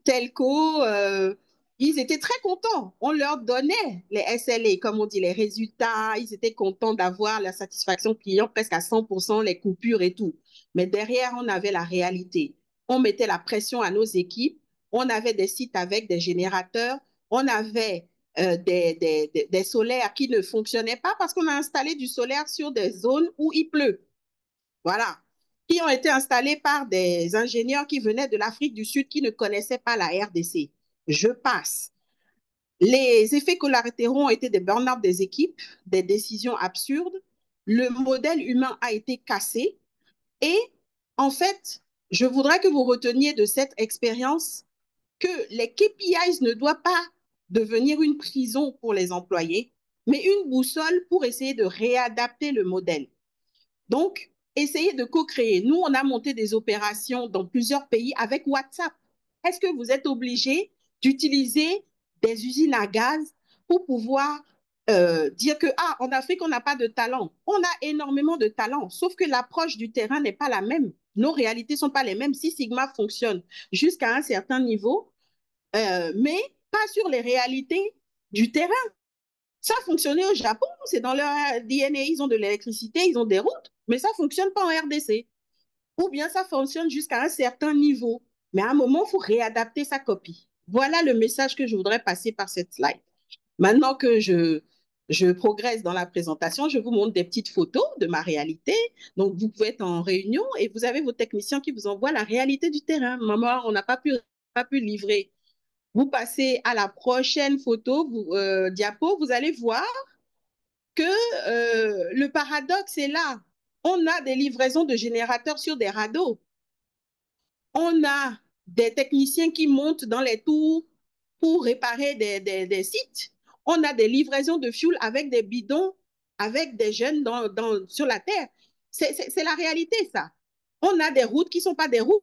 telco, ils étaient très contents. On leur donnait les SLA, comme on dit, les résultats. Ils étaient contents d'avoir la satisfaction client presque à 100%, les coupures et tout. Mais derrière, on avait la réalité. On mettait la pression à nos équipes. On avait des sites avec des générateurs. On avait des solaires qui ne fonctionnaient pas parce qu'on a installé du solaire sur des zones où il pleut. Voilà, qui ont été installés par des ingénieurs qui venaient de l'Afrique du Sud qui ne connaissaient pas la RDC. Je passe. Les effets collatéraux ont été des burn-out des équipes, des décisions absurdes. Le modèle humain a été cassé. Et en fait, je voudrais que vous reteniez de cette expérience que les KPIs ne doivent pas devenir une prison pour les employés, mais une boussole pour essayer de réadapter le modèle. Donc, essayez de co-créer. Nous, on a monté des opérations dans plusieurs pays avec WhatsApp. Est-ce que vous êtes obligé d'utiliser des usines à gaz pour pouvoir dire que, ah, en Afrique, on n'a pas de talent? On a énormément de talent, sauf que l'approche du terrain n'est pas la même. Nos réalités ne sont pas les mêmes. Si Sigma fonctionne jusqu'à un certain niveau, mais pas sur les réalités du terrain. Ça a fonctionné au Japon, c'est dans leur DNA, ils ont de l'électricité, ils ont des routes, mais ça ne fonctionne pas en RDC. Ou bien ça fonctionne jusqu'à un certain niveau, mais à un moment, il faut réadapter sa copie. Voilà le message que je voudrais passer par cette slide. Maintenant que je progresse dans la présentation, je vous montre des petites photos de ma réalité. Donc, vous pouvez être en réunion et vous avez vos techniciens qui vous envoient la réalité du terrain. Maman, on n'a pas pu livrer. Vous passez à la prochaine photo, diapo, vous allez voir que le paradoxe est là. On a des livraisons de générateurs sur des radeaux. On a des techniciens qui montent dans les tours pour réparer des sites. On a des livraisons de fuel avec des bidons, avec des jeunes sur la terre. C'est la réalité, ça. On a des routes qui ne sont pas des routes.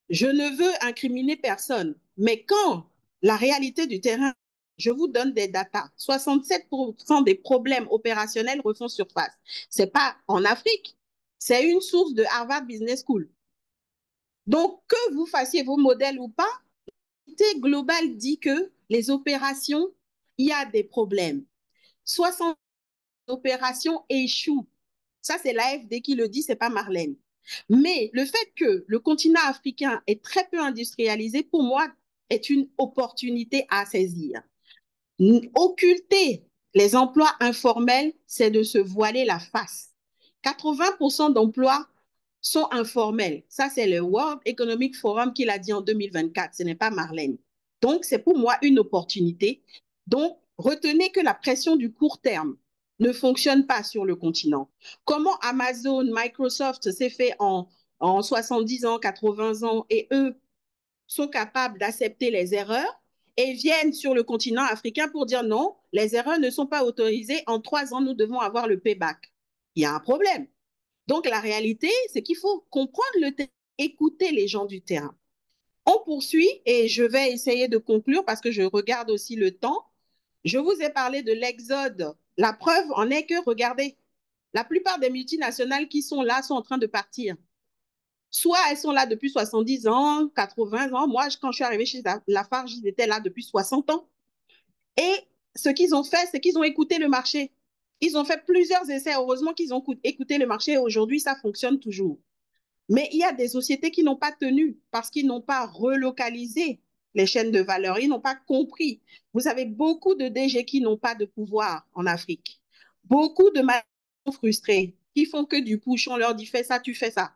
Je ne veux incriminer personne, mais quand la réalité du terrain, je vous donne des datas, 67% des problèmes opérationnels refont surface. Ce n'est pas en Afrique, c'est une source de Harvard Business School. Donc, que vous fassiez vos modèles ou pas, l'unité globale dit que les opérations, il y a des problèmes. 60 opérations échouent. Ça, c'est l'AFD qui le dit, ce n'est pas Marlène. Mais le fait que le continent africain est très peu industrialisé, pour moi, est une opportunité à saisir. Occulter les emplois informels, c'est de se voiler la face. 80% d'emplois sont informels. Ça, c'est le World Economic Forum qui l'a dit en 2024. Ce n'est pas Marlène. Donc, c'est pour moi une opportunité. Donc, retenez que la pression du court terme ne fonctionne pas sur le continent. Comment Amazon, Microsoft s'est fait en 70 ans, 80 ans, et eux sont capables d'accepter les erreurs et viennent sur le continent africain pour dire non, les erreurs ne sont pas autorisées. En 3 ans, nous devons avoir le payback. Il y a un problème. Donc, la réalité, c'est qu'il faut comprendre le terrain, écouter les gens du terrain. On poursuit et je vais essayer de conclure parce que je regarde aussi le temps. Je vous ai parlé de l'exode. La preuve en est que, regardez, la plupart des multinationales qui sont là sont en train de partir. Soit elles sont là depuis 70 ans, 80 ans. Moi, quand je suis arrivée chez Lafarge, ils étaient là depuis 60 ans. Et ce qu'ils ont fait, c'est qu'ils ont écouté le marché. Ils ont fait plusieurs essais. Heureusement qu'ils ont écouté le marché. Aujourd'hui, ça fonctionne toujours. Mais il y a des sociétés qui n'ont pas tenu parce qu'ils n'ont pas relocalisé les chaînes de valeur. Ils n'ont pas compris. Vous avez beaucoup de DG qui n'ont pas de pouvoir en Afrique. Beaucoup de managers frustrés qui font que du push. On leur dit fais ça, tu fais ça.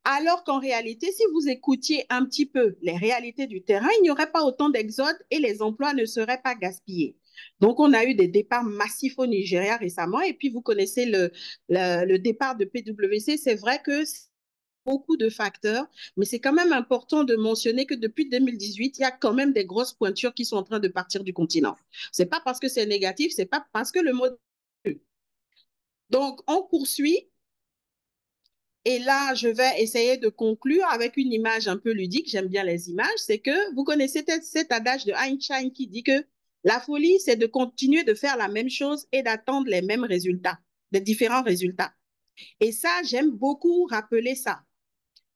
Alors qu'en réalité, si vous écoutiez un petit peu les réalités du terrain, il n'y aurait pas autant d'exode et les emplois ne seraient pas gaspillés. Donc, on a eu des départs massifs au Nigeria récemment. Et puis, vous connaissez le départ de PwC. C'est vrai que beaucoup de facteurs, mais c'est quand même important de mentionner que depuis 2018, il y a quand même des grosses pointures qui sont en train de partir du continent. Ce n'est pas parce que c'est négatif, ce n'est pas parce que le mode... Donc, on poursuit. Et là, je vais essayer de conclure avec une image un peu ludique. J'aime bien les images. C'est que vous connaissez cet adage de Einstein qui dit que La folie, c'est de continuer de faire la même chose et d'attendre les mêmes résultats, de différents résultats. Et ça, j'aime beaucoup rappeler ça.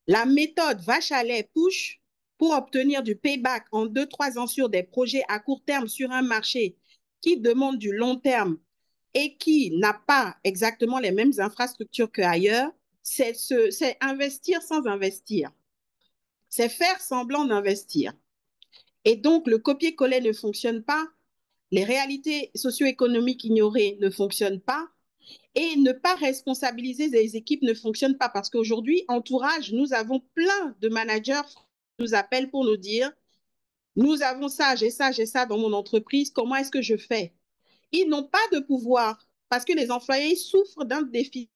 La méthode vache à lait push pour obtenir du payback en 2, 3 ans sur des projets à court terme sur un marché qui demande du long terme et qui n'a pas exactement les mêmes infrastructures qu'ailleurs, c'est investir sans investir. C'est faire semblant d'investir. Et donc, le copier-coller ne fonctionne pas, les réalités socio-économiques ignorées ne fonctionnent pas, et ne pas responsabiliser les équipes ne fonctionne pas parce qu'aujourd'hui, entourage, nous avons plein de managers qui nous appellent pour nous dire, nous avons ça, j'ai ça dans mon entreprise, comment est-ce que je fais? Ils n'ont pas de pouvoir parce que les employés souffrent d'un défi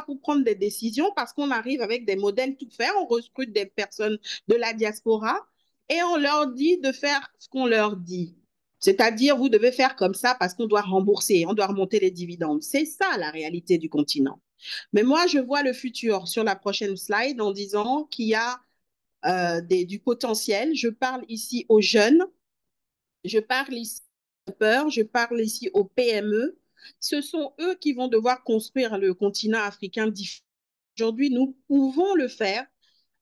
pour prendre des décisions parce qu'on arrive avec des modèles tout faits, on recrute des personnes de la diaspora et on leur dit de faire ce qu'on leur dit. C'est-à-dire, vous devez faire comme ça parce qu'on doit rembourser, on doit remonter les dividendes. C'est ça la réalité du continent. Mais moi, je vois le futur sur la prochaine slide en disant qu'il y a du potentiel. Je parle ici aux jeunes, je parle ici aux peurs, je parle ici aux PME. Ce sont eux qui vont devoir construire le continent africain différent. Aujourd'hui, nous pouvons le faire.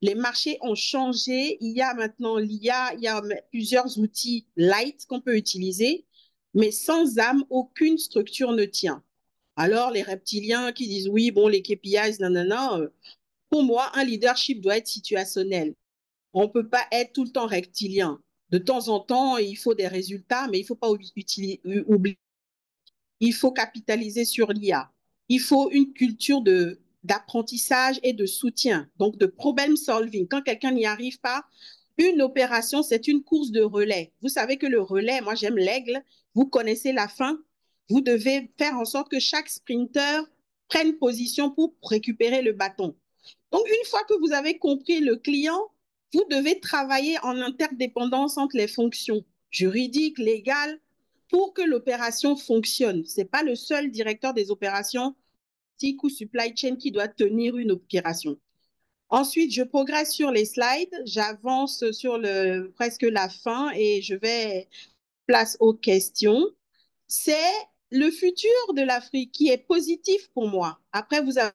Les marchés ont changé. Il y a maintenant l'IA, il y a plusieurs outils light qu'on peut utiliser, mais sans âme, aucune structure ne tient. Alors, les reptiliens qui disent oui, bon, les KPIs, non, non, non. Pour moi, un leadership doit être situationnel. On ne peut pas être tout le temps rectilien. De temps en temps, il faut des résultats, mais il ne faut pas oublier, il faut capitaliser sur l'IA. Il faut une culture d'apprentissage et de soutien, donc de problem solving. Quand quelqu'un n'y arrive pas, une opération, c'est une course de relais. Vous savez que le relais, moi j'aime l'aigle, vous connaissez la fin. Vous devez faire en sorte que chaque sprinter prenne position pour récupérer le bâton. Donc, une fois que vous avez compris le client, vous devez travailler en interdépendance entre les fonctions juridiques, légales, pour que l'opération fonctionne. Ce n'est pas le seul directeur des opérations ou supply chain qui doit tenir une opération. Ensuite, je progresse sur les slides, j'avance sur presque la fin et je vais place aux questions. C'est le futur de l'Afrique qui est positif pour moi. Après, vous avez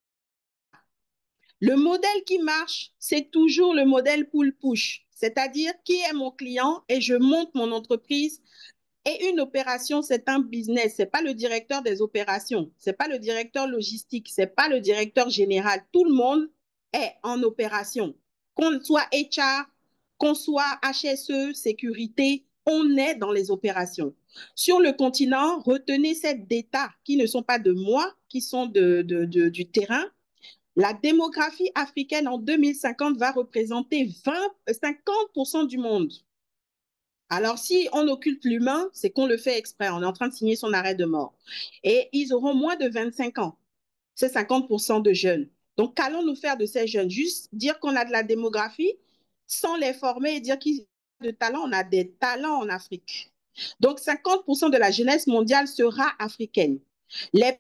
le modèle qui marche, c'est toujours le modèle pull-push, c'est-à-dire qui est mon client et je monte mon entreprise. Et une opération, c'est un business. Ce n'est pas le directeur des opérations, ce n'est pas le directeur logistique, ce n'est pas le directeur général. Tout le monde est en opération. Qu'on soit HR, qu'on soit HSE, sécurité, on est dans les opérations. Sur le continent, retenez ces datas qui ne sont pas de moi, qui sont du terrain. La démographie africaine en 2050 va représenter 50% du monde. Alors, si on occulte l'humain, c'est qu'on le fait exprès. On est en train de signer son arrêt de mort. Et ils auront moins de 25 ans. C'est 50% de jeunes. Donc, qu'allons-nous faire de ces jeunes? Juste dire qu'on a de la démographie sans les former et dire qu'ils ont de talent. On a des talents en Afrique. Donc, 50% de la jeunesse mondiale sera africaine. Les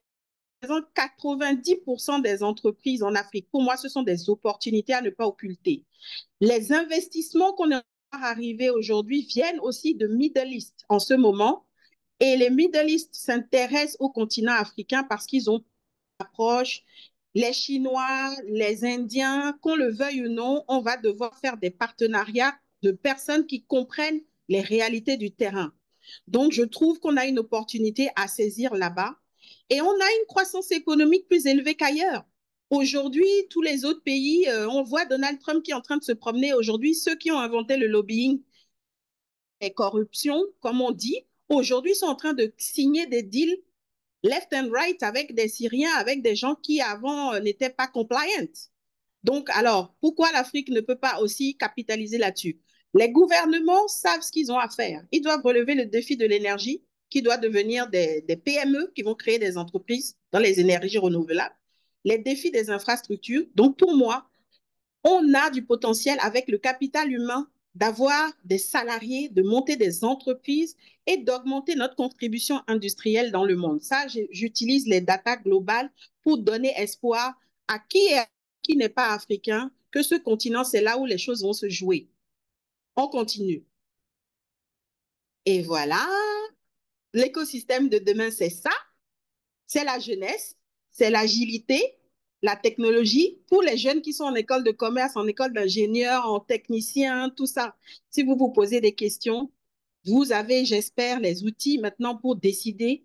90% des entreprises en Afrique, pour moi, ce sont des opportunités à ne pas occulter. Les investissements qu'on est arrivés aujourd'hui viennent aussi de Middle East en ce moment. Et les Middle East s'intéressent au continent africain parce qu'ils ont une approche. Les Chinois, les Indiens, qu'on le veuille ou non, on va devoir faire des partenariats de personnes qui comprennent les réalités du terrain. Donc, je trouve qu'on a une opportunité à saisir là-bas. Et on a une croissance économique plus élevée qu'ailleurs. Aujourd'hui, tous les autres pays, on voit Donald Trump qui est en train de se promener. Aujourd'hui, ceux qui ont inventé le lobbying et corruption, comme on dit, aujourd'hui sont en train de signer des deals left and right avec des Syriens, avec des gens qui avant n'étaient pas compliant. Donc, alors, pourquoi l'Afrique ne peut pas aussi capitaliser là-dessus? Les gouvernements savent ce qu'ils ont à faire. Ils doivent relever le défi de l'énergie, qui doit devenir des PME qui vont créer des entreprises dans les énergies renouvelables, les défis des infrastructures. Donc, pour moi, on a du potentiel avec le capital humain d'avoir des salariés, de monter des entreprises et d'augmenter notre contribution industrielle dans le monde. Ça, j'utilise les data globales pour donner espoir à qui n'est pas africain, que ce continent, c'est là où les choses vont se jouer. On continue. Et voilà. l'écosystème de demain, c'est ça, c'est la jeunesse, c'est l'agilité, la technologie pour les jeunes qui sont en école de commerce, en école d'ingénieur, en technicien, tout ça. Si vous vous posez des questions, vous avez, j'espère, les outils maintenant pour décider.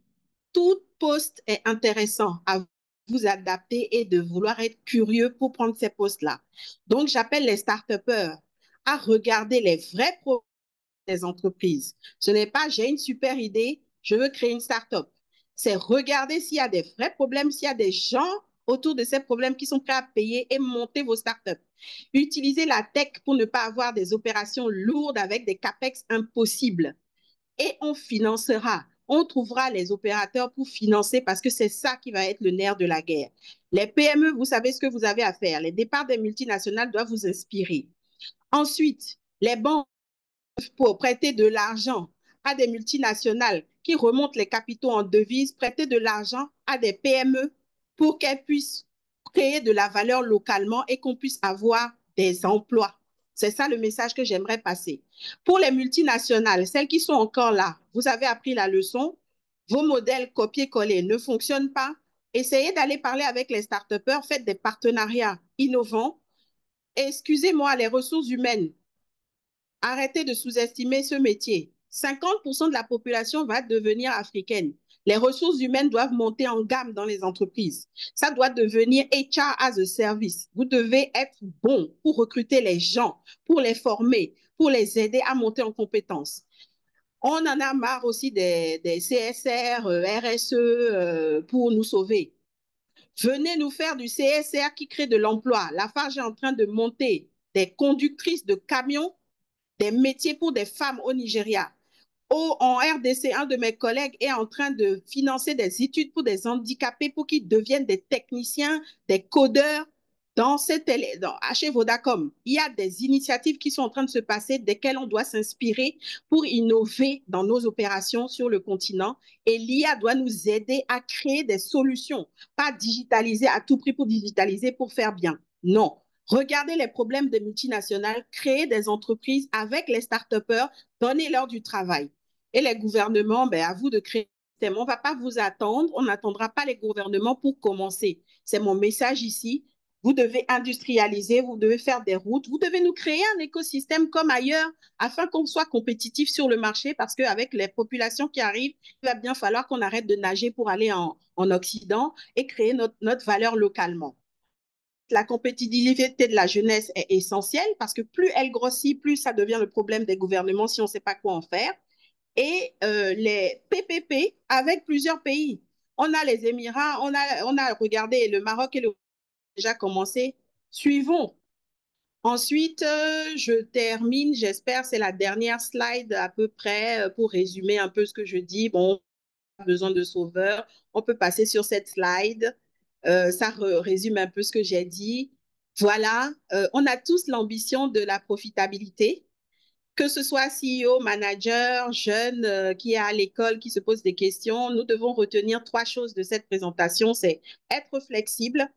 Tout poste est intéressant à vous adapter et de vouloir être curieux pour prendre ces postes-là. Donc, j'appelle les start-upers à regarder les vrais problèmes des entreprises. Ce n'est pas j'ai une super idée, je veux créer une start-up. C'est regarder s'il y a des vrais problèmes, s'il y a des gens autour de ces problèmes qui sont prêts à payer et monter vos start-up. Utilisez la tech pour ne pas avoir des opérations lourdes avec des capex impossibles. Et on financera. On trouvera les opérateurs pour financer parce que c'est ça qui va être le nerf de la guerre. Les PME, vous savez ce que vous avez à faire. Les départs des multinationales doivent vous inspirer. Ensuite, les banques pour prêter de l'argent à des multinationales qui remontent les capitaux en devises, prêter de l'argent à des PME pour qu'elles puissent créer de la valeur localement et qu'on puisse avoir des emplois. C'est ça le message que j'aimerais passer. Pour les multinationales, celles qui sont encore là, vous avez appris la leçon, vos modèles copier-coller ne fonctionnent pas. Essayez d'aller parler avec les start-upers, faites des partenariats innovants. Excusez-moi, les ressources humaines, arrêtez de sous-estimer ce métier. 50% de la population va devenir africaine. Les ressources humaines doivent monter en gamme dans les entreprises. Ça doit devenir HR as a service. Vous devez être bon pour recruter les gens, pour les former, pour les aider à monter en compétences. On en a marre aussi des CSR, RSE pour nous sauver. Venez nous faire du CSR qui crée de l'emploi. Lafarge est en train de monter des conductrices de camions, des métiers pour des femmes au Nigeria. En RDC, un de mes collègues est en train de financer des études pour des handicapés pour qu'ils deviennent des techniciens, des codeurs chez Vodacom. Il y a des initiatives qui sont en train de se passer, desquelles on doit s'inspirer pour innover dans nos opérations sur le continent. Et l'IA doit nous aider à créer des solutions, pas digitaliser à tout prix pour digitaliser, pour faire bien. Non. Regardez les problèmes des multinationales, créer des entreprises avec les start-upers, donnez-leur du travail. Et les gouvernements, ben, à vous de créer un système. On ne va pas vous attendre, on n'attendra pas les gouvernements pour commencer. C'est mon message ici. Vous devez industrialiser, vous devez faire des routes, vous devez nous créer un écosystème comme ailleurs afin qu'on soit compétitif sur le marché parce qu'avec les populations qui arrivent, il va bien falloir qu'on arrête de nager pour aller en Occident et créer notre valeur localement. La compétitivité de la jeunesse est essentielle parce que plus elle grossit, plus ça devient le problème des gouvernements si on ne sait pas quoi en faire. Et les PPP avec plusieurs pays. On a les Émirats, on a regardé le Maroc et le déjà commencé. Suivons. Ensuite, je termine, j'espère, c'est la dernière slide à peu près pour résumer un peu ce que je dis. Bon, besoin de sauveur. On peut passer sur cette slide. Ça résume un peu ce que j'ai dit. Voilà, on a tous l'ambition de la profitabilité, que ce soit CEO, manager, jeune qui est à l'école, qui se pose des questions. Nous devons retenir trois choses de cette présentation. C'est être flexible,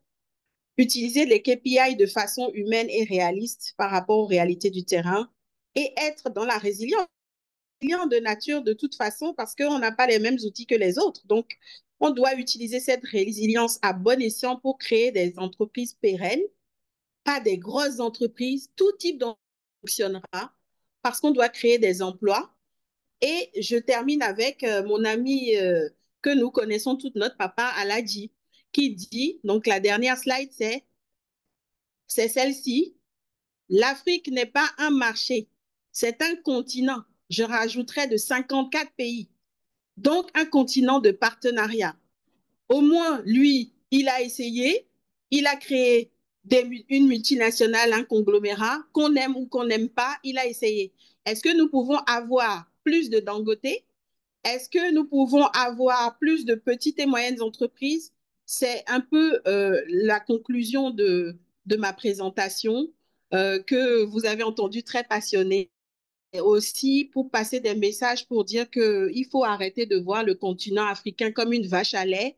utiliser les KPI de façon humaine et réaliste par rapport aux réalités du terrain et être dans la résilience de nature de toute façon parce qu'on n'a pas les mêmes outils que les autres. Donc, on doit utiliser cette résilience à bon escient pour créer des entreprises pérennes, pas des grosses entreprises. Tout type d'entreprise fonctionnera parce qu'on doit créer des emplois. Et je termine avec mon ami que nous connaissons toute notre papa Aladji, qui dit, donc la dernière slide, c'est celle-ci, l'Afrique n'est pas un marché, c'est un continent. Je rajouterai de 54 pays. Donc, un continent de partenariat. Au moins, lui, il a essayé, il a créé une multinationale, un conglomérat, qu'on aime ou qu'on n'aime pas, il a essayé. Est-ce que nous pouvons avoir plus de Dangote? Est-ce que nous pouvons avoir plus de petites et moyennes entreprises? C'est un peu la conclusion de ma présentation que vous avez entendu très passionnée. Et aussi pour passer des messages pour dire qu'il faut arrêter de voir le continent africain comme une vache à lait.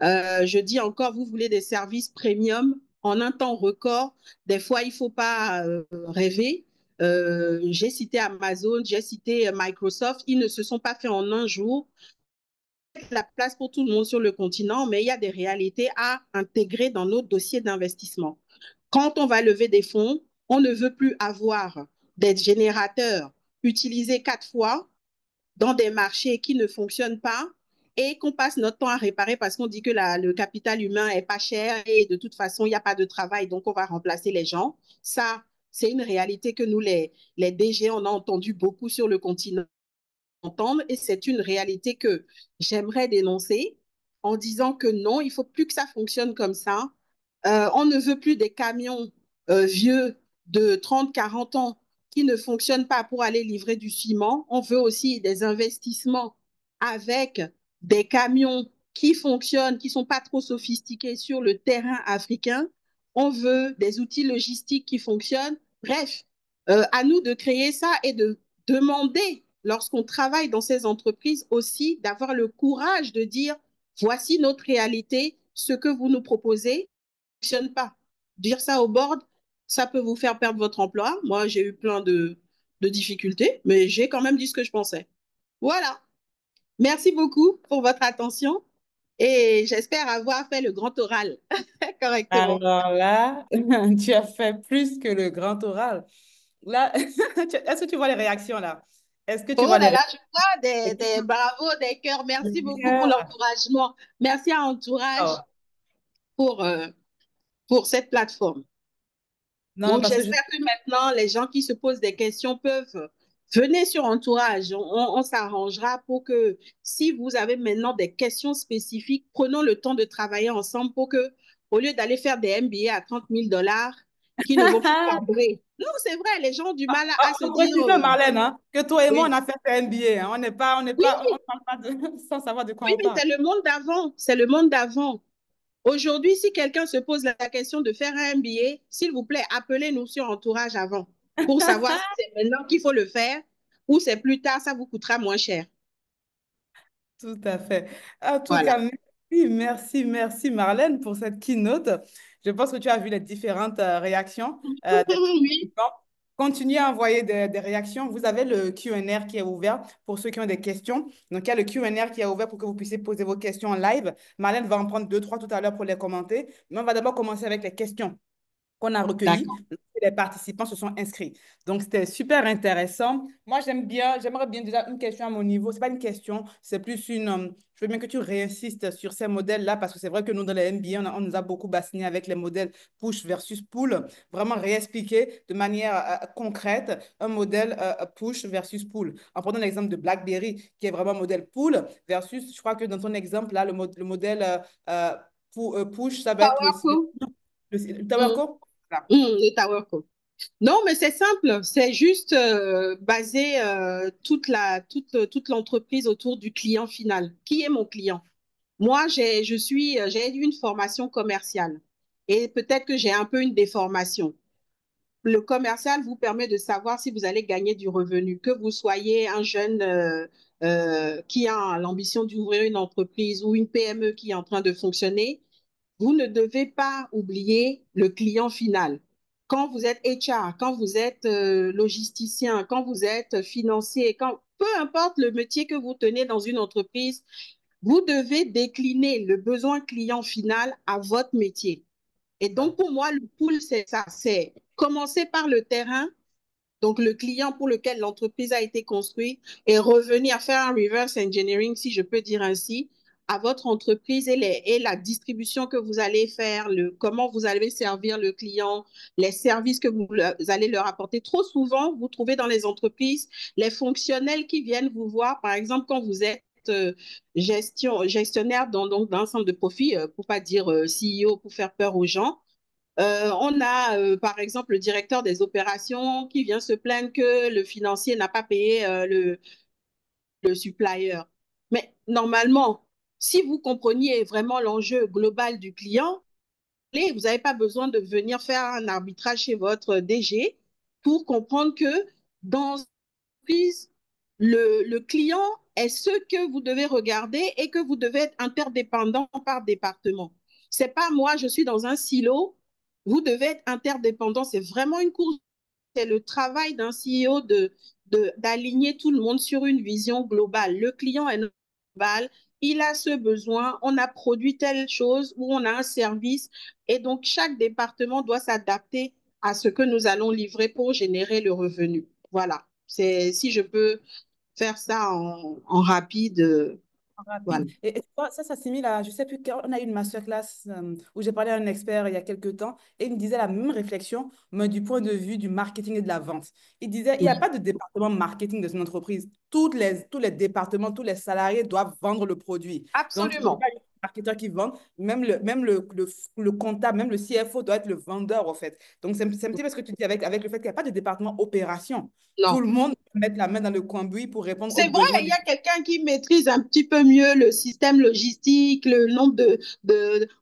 Je dis encore, vous voulez des services premium en un temps record. Des fois, il ne faut pas rêver. J'ai cité Amazon, j'ai cité Microsoft. Ils ne se sont pas faits en un jour. la place pour tout le monde sur le continent, mais il y a des réalités à intégrer dans nos dossiers d'investissement. Quand on va lever des fonds, on ne veut plus avoir des générateurs utilisés 4 fois dans des marchés qui ne fonctionnent pas et qu'on passe notre temps à réparer parce qu'on dit que le capital humain est pas cher et de toute façon, il n'y a pas de travail, donc on va remplacer les gens. Ça, c'est une réalité que nous, les DG, on a entendu beaucoup sur le continent entendre et c'est une réalité que j'aimerais dénoncer en disant que non, il ne faut plus que ça fonctionne comme ça. On ne veut plus des camions vieux de 30, 40 ans qui ne fonctionnent pas pour aller livrer du ciment. On veut aussi des investissements avec des camions qui fonctionnent, qui ne sont pas trop sophistiqués sur le terrain africain. On veut des outils logistiques qui fonctionnent. Bref, à nous de créer ça et de demander, lorsqu'on travaille dans ces entreprises aussi, d'avoir le courage de dire, voici notre réalité, ce que vous nous proposez ne fonctionne pas. Dire ça au board, ça peut vous faire perdre votre emploi. Moi, j'ai eu plein de difficultés, mais j'ai quand même dit ce que je pensais. Voilà. Merci beaucoup pour votre attention et j'espère avoir fait le grand oral correctement. Alors là, tu as fait plus que le grand oral. Là, est-ce que tu vois les réactions là? Est-ce que tu Oh vois là les là, je vois des bravos, des cœurs. Merci beaucoup pour réactions? l'encouragement. Merci à Entourage pour, euh, pour cette plateforme. Non, Donc, parce que je... j'espère que maintenant, les gens qui se posent des questions peuvent venir sur Entourage. On s'arrangera pour que si vous avez maintenant des questions spécifiques, prenons le temps de travailler ensemble pour que, au lieu d'aller faire des MBA à 30 000 $ qui ne vont pas cadrer. Non, c'est vrai, les gens ont du mal à se On dire, précise, Marlène, hein, que toi et moi, on oui, a fait un MBA. Hein. oui, On parle pas sans savoir de quoi oui, on mais parle. c'est le monde d'avant. C'est le monde d'avant. Aujourd'hui, si quelqu'un se pose la question de faire un MBA, s'il vous plaît, appelez-nous sur Entourage avant pour savoir si c'est maintenant qu'il faut le faire ou c'est plus tard, ça vous coûtera moins cher. Tout à fait. En tout Voilà. cas, merci Marlène pour cette keynote. Je pense que tu as vu les différentes réactions des Oui, participants. Continuez à envoyer des réactions. Vous avez le Q&A qui est ouvert pour ceux qui ont des questions. Donc, il y a le Q&A qui est ouvert pour que vous puissiez poser vos questions en live. Marlène va en prendre deux, trois tout à l'heure pour les commenter. Mais on va d'abord commencer avec les questions qu'on a d'accord. recueillis. Les participants se sont inscrits. Donc, c'était super intéressant. Moi, j'aimerais bien déjà une question à mon niveau. C'est pas une question, c'est plus une... je veux bien que tu réinsistes sur ces modèles-là parce que c'est vrai que nous, dans les NBA, on nous a beaucoup bassiné avec les modèles push versus pull. Vraiment réexpliquer de manière concrète un modèle push versus pull. En prenant l'exemple de BlackBerry, qui est vraiment un modèle pull versus, je crois que dans ton exemple, là, le modèle push, ça va être Power Co. le Tower Mm, Co. Voilà. le Tower Co. Non, mais c'est simple, c'est juste baser toute l'entreprise autour du client final. Qui est mon client? Moi, j'ai eu une formation commerciale et peut-être que j'ai un peu une déformation. Le commercial vous permet de savoir si vous allez gagner du revenu, que vous soyez un jeune qui a l'ambition d'ouvrir une entreprise ou une PME qui est en train de fonctionner. Vous ne devez pas oublier le client final. Quand vous êtes HR, quand vous êtes logisticien, quand vous êtes financier, peu importe le métier que vous tenez dans une entreprise, vous devez décliner le besoin client final à votre métier. Et donc, pour moi, le pool, c'est ça, c'est commencer par le terrain, donc le client pour lequel l'entreprise a été construite, et revenir faire un reverse engineering, si je peux dire ainsi, à votre entreprise et la distribution que vous allez faire, comment vous allez servir le client, les services que vous allez leur apporter. Trop souvent, vous trouvez dans les entreprises les fonctionnels qui viennent vous voir, par exemple, quand vous êtes gestionnaire donc d'ensemble de profits, pour pas dire CEO pour faire peur aux gens. On a, par exemple, le directeur des opérations qui vient se plaindre que le financier n'a pas payé le supplier. Mais normalement, si vous compreniez vraiment l'enjeu global du client, vous n'avez pas besoin de venir faire un arbitrage chez votre DG pour comprendre que dans une entreprise, le client est ce que vous devez regarder et que vous devez être interdépendant par département. C'est pas moi, je suis dans un silo, vous devez être interdépendant. C'est vraiment une course. C'est le travail d'un CEO d'aligner tout le monde sur une vision globale. Le client est global, il a ce besoin, on a produit telle chose ou on a un service et donc chaque département doit s'adapter à ce que nous allons livrer pour générer le revenu. Voilà, c'est si je peux faire ça en rapide, Rapide. voilà. Et tu vois, ça s'assimile à, je sais plus, quand on a eu une masterclass où j'ai parlé à un expert il y a quelques temps et il me disait la même réflexion, mais du point de vue du marketing et de la vente. Il disait, il n'y a Oui, pas de département marketing de son entreprise. Tous les départements, tous les salariés doivent vendre le produit. Donc, il n'y a absolument. pas un marketeur qui vend, même le comptable, même le CFO doit être le vendeur, en fait. Donc, c'est un petit peu ce que tu dis avec le fait qu'il n'y a pas de département opération. Tout Non. le monde peut mettre la main dans le cambouis pour répondre aux C'est vrai, besoins il des... y a quelqu'un qui maîtrise un petit peu mieux le système logistique, le nombre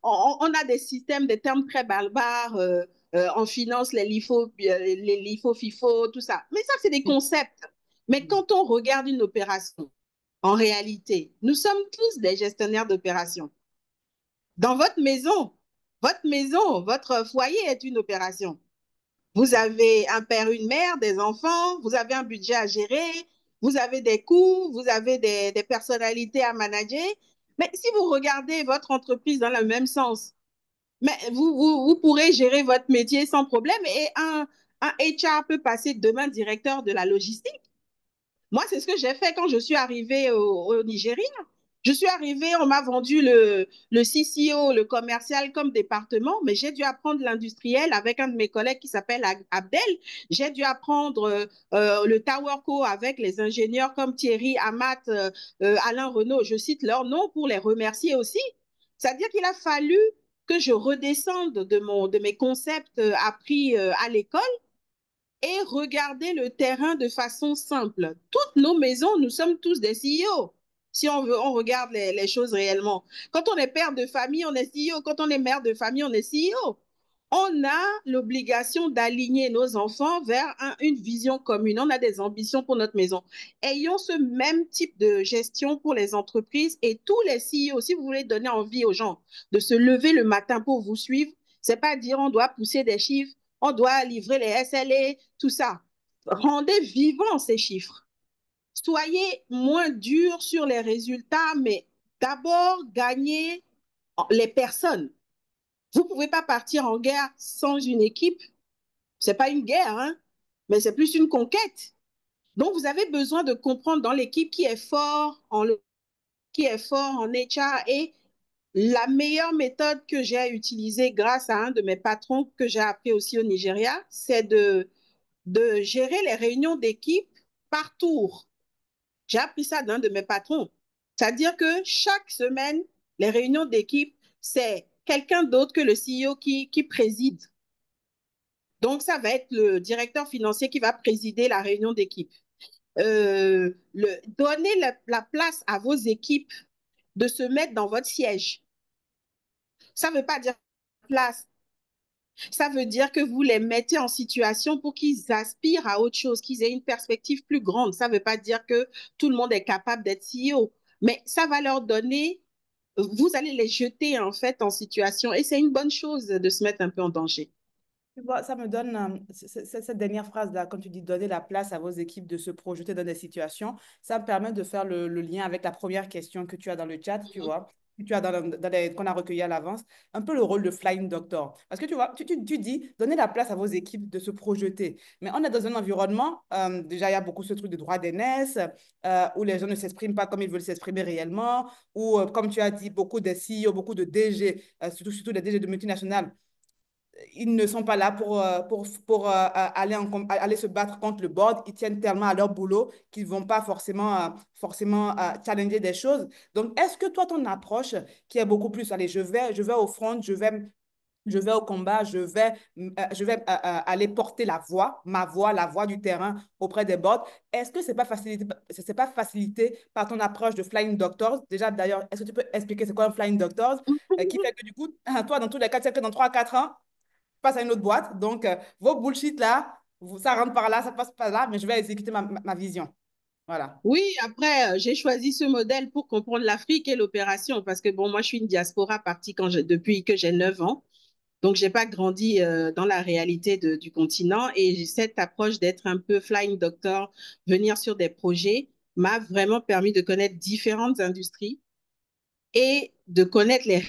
on a des systèmes, des termes très barbares en finance, les LIFO, FIFO, tout ça. Mais ça, c'est des concepts. Mais quand on regarde une opération, en réalité, nous sommes tous des gestionnaires d'opérations. Dans votre maison, votre foyer est une opération. Vous avez un père, une mère, des enfants, vous avez un budget à gérer, vous avez des coûts, vous avez des personnalités à manager. Mais si vous regardez votre entreprise dans le même sens, mais vous pourrez gérer votre métier sans problème et un HR peut passer demain directeur de la logistique. Moi, c'est ce que j'ai fait quand je suis arrivée au Nigeria. Je suis arrivée, on m'a vendu le CCO, le commercial comme département, mais j'ai dû apprendre l'industriel avec un de mes collègues qui s'appelle Abdel. J'ai dû apprendre le Tower Co avec les ingénieurs comme Thierry, Amat, Alain Renaud. Je cite leurs noms pour les remercier aussi. C'est-à-dire qu'il a fallu que je redescende de mes concepts appris à l'école et regarder le terrain de façon simple. Toutes nos maisons, nous sommes tous des CEO. Si on veut, on regarde les choses réellement. Quand on est père de famille, on est CEO. Quand on est mère de famille, on est CEO. On a l'obligation d'aligner nos enfants vers une vision commune. On a des ambitions pour notre maison. Ayons ce même type de gestion pour les entreprises et tous les CEO. Si vous voulez donner envie aux gens de se lever le matin pour vous suivre, c'est pas dire on doit pousser des chiffres, on doit livrer les SLA, tout ça. Rendez vivants ces chiffres. Soyez moins durs sur les résultats, mais d'abord gagnez les personnes. Vous ne pouvez pas partir en guerre sans une équipe. Ce n'est pas une guerre, hein, mais c'est plus une conquête. Donc, vous avez besoin de comprendre dans l'équipe qui est fort en HR et la meilleure méthode que j'ai utilisée grâce à un de mes patrons que j'ai appris aussi au Nigeria, c'est de gérer les réunions d'équipe par tour. J'ai appris ça d'un de mes patrons. C'est-à-dire que chaque semaine, les réunions d'équipe, c'est quelqu'un d'autre que le CEO qui préside. Donc, ça va être le directeur financier qui va présider la réunion d'équipe. Donner la place à vos équipes de se mettre dans votre siège. Ça ne veut pas dire place. Ça veut dire que vous les mettez en situation pour qu'ils aspirent à autre chose, qu'ils aient une perspective plus grande. Ça ne veut pas dire que tout le monde est capable d'être CEO, mais ça va leur donner, vous allez les jeter en fait en situation et c'est une bonne chose de se mettre un peu en danger. Tu vois, ça me donne, cette dernière phrase-là, quand tu dis donner la place à vos équipes de se projeter dans des situations, ça me permet de faire le lien avec la première question que tu as dans le chat, tu vois, que tu as qu'on a recueilli à l'avance, un peu le rôle de Flying Doctor. Parce que tu vois, tu dis donner la place à vos équipes de se projeter. Mais on est dans un environnement, déjà, il y a beaucoup ce truc de droit d'aînesse, où les gens ne s'expriment pas comme ils veulent s'exprimer réellement, où, comme tu as dit, beaucoup de CEO, beaucoup de DG, surtout les DG de multinationales, ils ne sont pas là pour aller se battre contre le board. Ils tiennent tellement à leur boulot qu'ils ne vont pas forcément challenger des choses. Donc, est-ce que toi, ton approche, qui est beaucoup plus, allez, je vais au front, je vais au combat, je vais aller porter la voix, ma voix, la voix du terrain auprès des boards. Est-ce que c'est pas facilité par ton approche de Flying Doctors? Déjà, d'ailleurs, est-ce que tu peux expliquer c'est quoi un Flying Doctors? Qui fait que du coup, toi, dans tous les cas, tu sais que dans 3 à 4 ans, passe à une autre boîte. Donc, vos bullshit là, ça rentre par là, ça passe par là, mais je vais exécuter ma vision. Voilà. Oui, après, j'ai choisi ce modèle pour comprendre l'Afrique et l'opération parce que bon, moi, je suis une diaspora partie depuis que j'ai 9 ans. Donc, j'ai pas grandi dans la réalité du continent et cette approche d'être un peu flying doctor, venir sur des projets, m'a vraiment permis de connaître différentes industries et de connaître les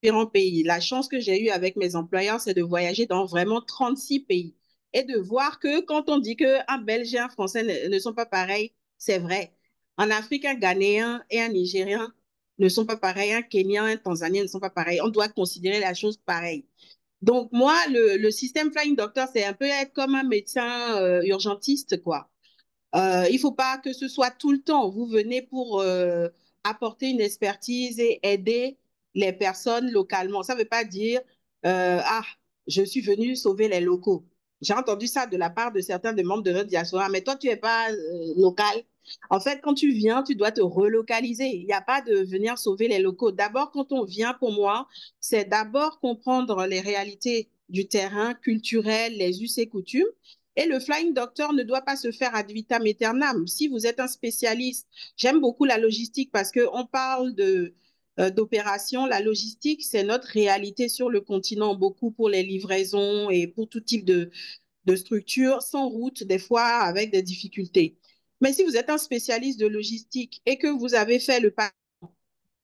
différents pays. La chance que j'ai eue avec mes employeurs, c'est de voyager dans vraiment 36 pays et de voir que quand on dit qu'un Belge et un Français ne sont pas pareils, c'est vrai. En Afrique, un Ghanéen et un Nigérien ne sont pas pareils, un Kenyan, un Tanzanien ne sont pas pareils. On doit considérer la chose pareille. Donc, moi, le système Flying Doctor, c'est un peu être comme un médecin urgentiste, quoi. Il ne faut pas que ce soit tout le temps. Vous venez pour apporter une expertise et aider les personnes localement. Ça ne veut pas dire, ah, je suis venu sauver les locaux. J'ai entendu ça de la part de certains des membres de notre diaspora, mais toi, tu n'es pas local. En fait, quand tu viens, tu dois te relocaliser. Il n'y a pas de venir sauver les locaux. D'abord, quand on vient, pour moi, c'est d'abord comprendre les réalités du terrain culturel, les us et coutumes. Et le Flying Doctor ne doit pas se faire ad vitam aeternam. Si vous êtes un spécialiste, j'aime beaucoup la logistique parce qu'on parle d'opération. La logistique, c'est notre réalité sur le continent, beaucoup pour les livraisons et pour tout type de structure, sans route, des fois avec des difficultés. Mais si vous êtes un spécialiste de logistique et que vous avez fait le pas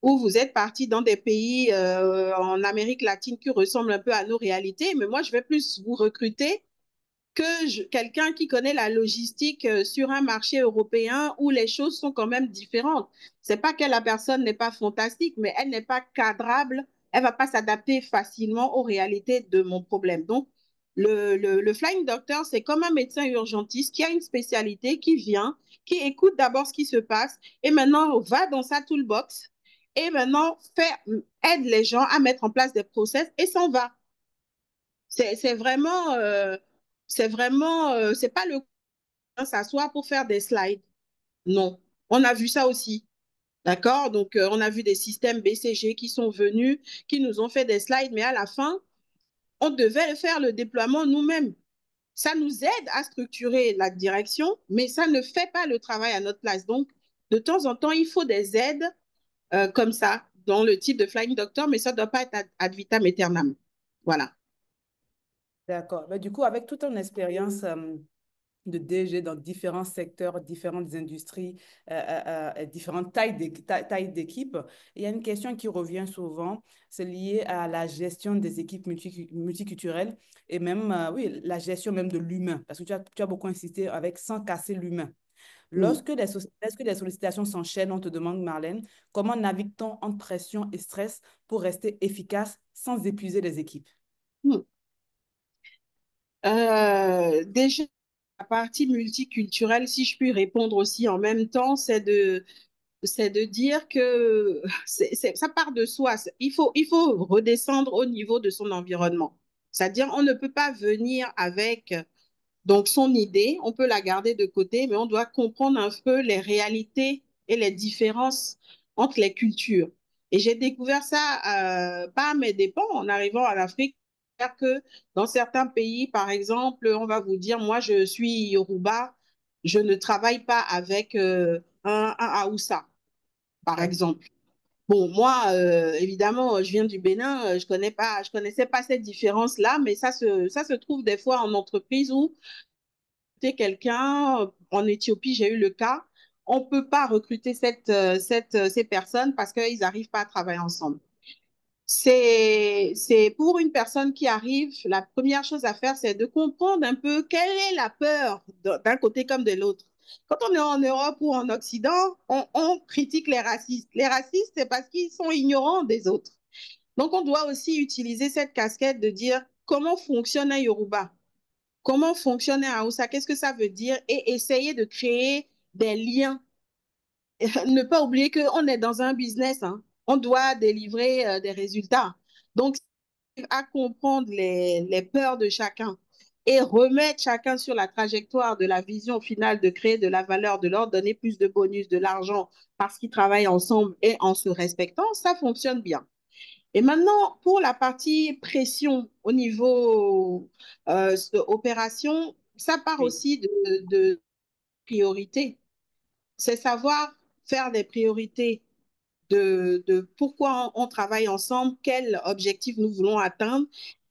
ou vous êtes parti dans des pays en Amérique latine qui ressemblent un peu à nos réalités, mais moi, je vais plus vous recruter que quelqu'un qui connaît la logistique sur un marché européen où les choses sont quand même différentes. C'est pas que la personne n'est pas fantastique, mais elle n'est pas cadrable. Elle va pas s'adapter facilement aux réalités de mon problème. Donc, le Flying Doctor, c'est comme un médecin urgentiste qui a une spécialité, qui vient, qui écoute d'abord ce qui se passe et maintenant va dans sa toolbox et maintenant aide les gens à mettre en place des process et s'en va. C'est vraiment, c'est pas le s'asseoir pour faire des slides. Non, on a vu ça aussi. D'accord? Donc, on a vu des systèmes BCG qui sont venus, qui nous ont fait des slides, mais à la fin, on devait faire le déploiement nous-mêmes. Ça nous aide à structurer la direction, mais ça ne fait pas le travail à notre place. Donc, de temps en temps, il faut des aides comme ça, dans le type de Flying Doctor, mais ça ne doit pas être ad vitam aeternam. Voilà. D'accord. Mais du coup, avec toute ton expérience de DG dans différents secteurs, différentes industries, différentes tailles d'équipes, il y a une question qui revient souvent, c'est lié à la gestion des équipes multiculturelles et même, oui, la gestion même de l'humain, parce que tu as beaucoup insisté avec sans casser l'humain. Mm. Lorsque les sollicitations s'enchaînent, on te demande, Marlène, comment navigue-t-on entre pression et stress pour rester efficace sans épuiser les équipes? Mm. Déjà, la partie multiculturelle, si je puis répondre aussi en même temps, c'est de dire que ça part de soi. Il faut redescendre au niveau de son environnement. C'est-à-dire, on ne peut pas venir avec donc son idée, on peut la garder de côté, mais on doit comprendre un peu les réalités et les différences entre les cultures. Et j'ai découvert ça pas à mes dépens en arrivant en Afrique, que dans certains pays, par exemple, on va vous dire, moi je suis Yoruba, je ne travaille pas avec un Haoussa, par exemple. Bon, moi, évidemment, je viens du Bénin, je connaissais pas cette différence-là, mais ça se trouve des fois en entreprise où quelqu'un en Éthiopie, j'ai eu le cas, on ne peut pas recruter ces personnes parce qu'ils n'arrivent pas à travailler ensemble. C'est pour une personne qui arrive, la première chose à faire, c'est de comprendre un peu quelle est la peur d'un côté comme de l'autre. Quand on est en Europe ou en Occident, on critique les racistes. Les racistes, c'est parce qu'ils sont ignorants des autres. Donc, on doit aussi utiliser cette casquette de dire comment fonctionne un Yoruba, comment fonctionne un Hausa, qu'est-ce que ça veut dire et essayer de créer des liens. Ne pas oublier qu'on est dans un business, hein. On doit délivrer des résultats. Donc, à comprendre les peurs de chacun et remettre chacun sur la trajectoire de la vision finale de créer de la valeur, de leur donner plus de bonus, de l'argent parce qu'ils travaillent ensemble et en se respectant, ça fonctionne bien. Et maintenant, pour la partie pression au niveau opération, ça part Oui. aussi de priorités. C'est savoir faire des priorités de pourquoi on travaille ensemble, quel objectif nous voulons atteindre.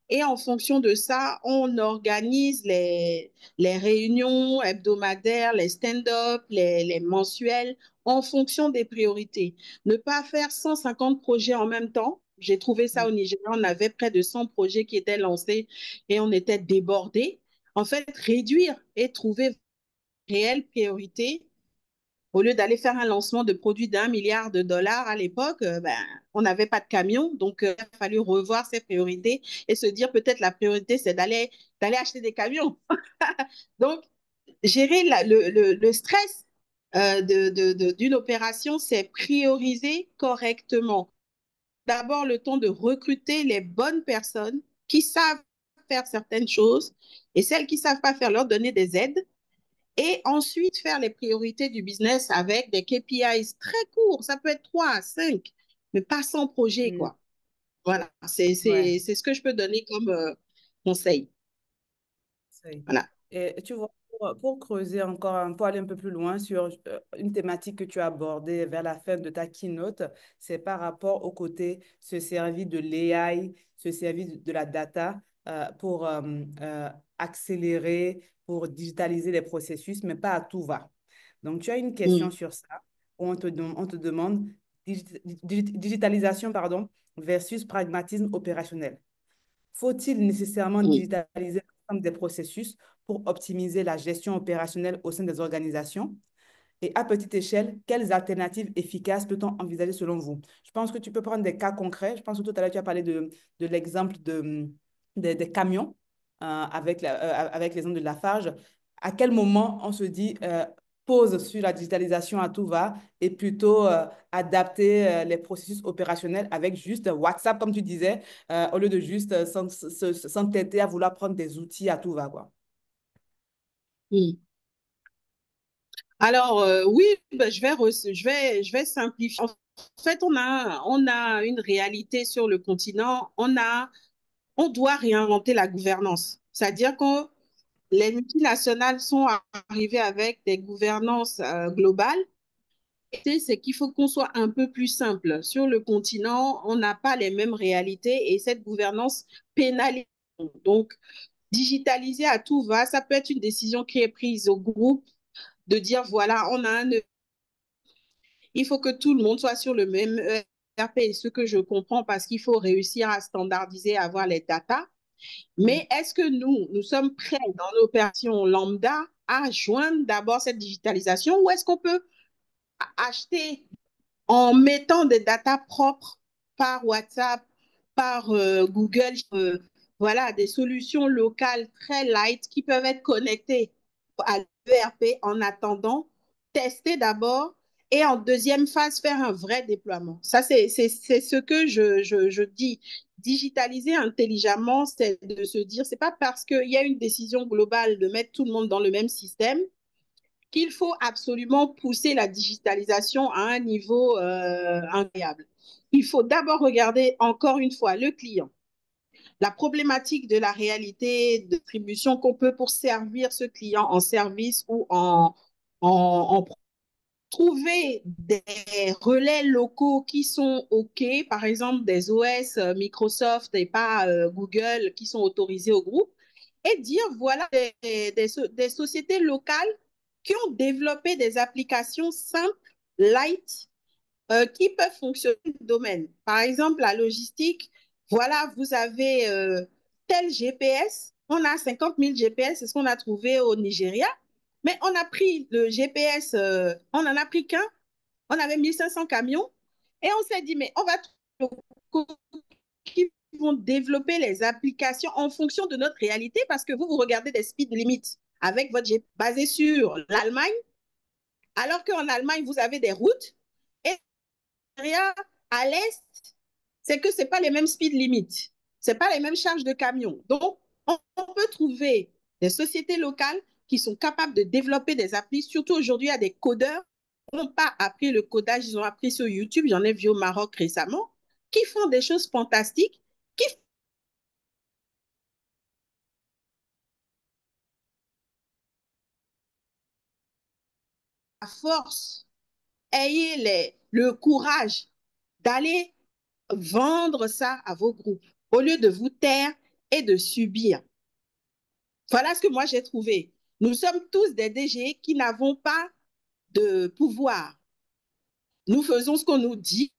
Et en fonction de ça, on organise les réunions hebdomadaires, les stand-up, les mensuels. en fonction des priorités. Ne pas faire 150 projets en même temps. J'ai trouvé ça au Nigeria, on avait près de 100 projets qui étaient lancés et on était débordés. En fait, réduire et trouver réelle priorité au lieu d'aller faire un lancement de produits d'1 milliard de dollars à l'époque, ben, on n'avait pas de camion, donc il a fallu revoir ses priorités et se dire peut-être la priorité, c'est d'aller acheter des camions. Donc, gérer le stress d'une opération, c'est prioriser correctement. D'abord, le temps de recruter les bonnes personnes qui savent faire certaines choses et celles qui ne savent pas faire, leur donner des aides et ensuite, faire les priorités du business avec des KPIs très courts. Ça peut être 3 à 5, mais pas sans projet, Mm. quoi. Voilà, Ouais. c'est ce que je peux donner comme conseil. Oui. Voilà. Et tu vois, pour creuser encore, pour aller un peu plus loin sur une thématique que tu as abordée vers la fin de ta keynote, c'est par rapport au côté se servir de l'AI, se servir de la data pour accélérer, pour digitaliser les processus, mais pas à tout va. Donc, tu as une question Mm, sur ça, où on te demande digitalisation, pardon, versus pragmatisme opérationnel. Faut-il nécessairement mm, digitaliser l'ensemble des processus pour optimiser la gestion opérationnelle au sein des organisations? Et à petite échelle, quelles alternatives efficaces peut-on envisager selon vous? Je pense que tu peux prendre des cas concrets. Je pense que tout à l'heure, tu as parlé de l'exemple des camions avec l'exemple de Lafarge. À quel moment on se dit pause sur la digitalisation à tout va et plutôt adapter les processus opérationnels avec juste WhatsApp, comme tu disais, au lieu de juste s'entêter à vouloir prendre des outils à tout va, quoi. mm. Alors, oui, ben, je vais simplifier. En fait, on a une réalité sur le continent. On doit réinventer la gouvernance. C'est-à-dire que les multinationales sont arrivées avec des gouvernances globales. C'est qu'il faut qu'on soit un peu plus simple. Sur le continent, on n'a pas les mêmes réalités et cette gouvernance pénalise. Donc, digitaliser à tout va, ça peut être une décision qui est prise au groupe de dire, voilà, il faut que tout le monde soit sur le même ERP, ce que je comprends parce qu'il faut réussir à standardiser, à avoir les data. Mm. Mais est-ce que nous sommes prêts dans l'opération lambda à joindre d'abord cette digitalisation ou est-ce qu'on peut acheter en mettant des datas propres par WhatsApp, par Google, voilà, des solutions locales très light qui peuvent être connectées à l'ERP en attendant, tester d'abord et en deuxième phase faire un vrai déploiement. Ça, c'est ce que je dis. Digitaliser intelligemment, c'est de se dire, c'est pas parce qu'il y a une décision globale de mettre tout le monde dans le même système qu'il faut absolument pousser la digitalisation à un niveau incroyable. Il faut d'abord regarder encore une fois le client, la problématique de la réalité de distribution qu'on peut pour servir ce client en service ou en trouver des relais locaux qui sont OK, par exemple des OS Microsoft et pas Google qui sont autorisés au groupe, et dire voilà des sociétés locales qui ont développé des applications simples, light, qui peuvent fonctionner dans le domaine. Par exemple, la logistique, voilà, vous avez tel GPS, on a 50 000 GPS, c'est ce qu'on a trouvé au Nigeria, mais on a pris le GPS, on n'en a pris qu'un, on avait 1500 camions, et on s'est dit, mais on va trouver qui vont développer les applications en fonction de notre réalité, parce que vous regardez des speed limits avec votre GPS basé sur l'Allemagne, alors qu'en Allemagne, vous avez des routes, et à l'Est, c'est que ce n'est pas les mêmes speed limits, ce n'est pas les mêmes charges de camions. Donc, on peut trouver des sociétés locales qui sont capables de développer des applis, surtout aujourd'hui, il y a des codeurs qui n'ont pas appris le codage, ils ont appris sur YouTube, j'en ai vu au Maroc récemment, qui font des choses fantastiques, qui à force, ayez le courage d'aller vendre ça à vos groupes au lieu de vous taire et de subir. Voilà ce que moi j'ai trouvé. Nous sommes tous des DG qui n'avons pas de pouvoir. Nous faisons ce qu'on nous dit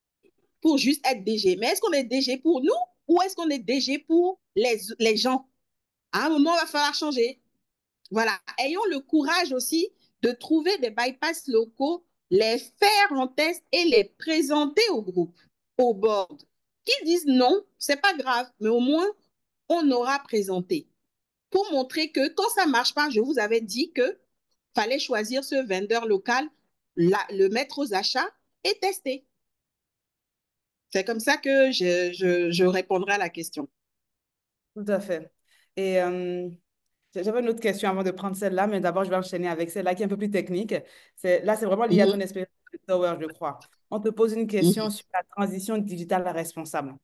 pour juste être DG. Mais est-ce qu'on est DG pour nous ou est-ce qu'on est DG pour les gens? À un moment, il va falloir changer. Voilà. Ayons le courage aussi de trouver des bypass locaux, les faire en test et les présenter au groupe, au board. Qu'ils disent non, c'est pas grave, mais au moins, on aura présenté. Pour montrer que quand ça ne marche pas, je vous avais dit que fallait choisir ce vendeur local, le mettre aux achats et tester. C'est comme ça que je répondrai à la question. Tout à fait. Et j'avais une autre question avant de prendre celle-là, mais d'abord, je vais enchaîner avec celle-là qui est un peu plus technique. Là, c'est vraiment lié à ton Mhm, expérience de Tower, je crois. On te pose une question mhm, sur la transition digitale responsable.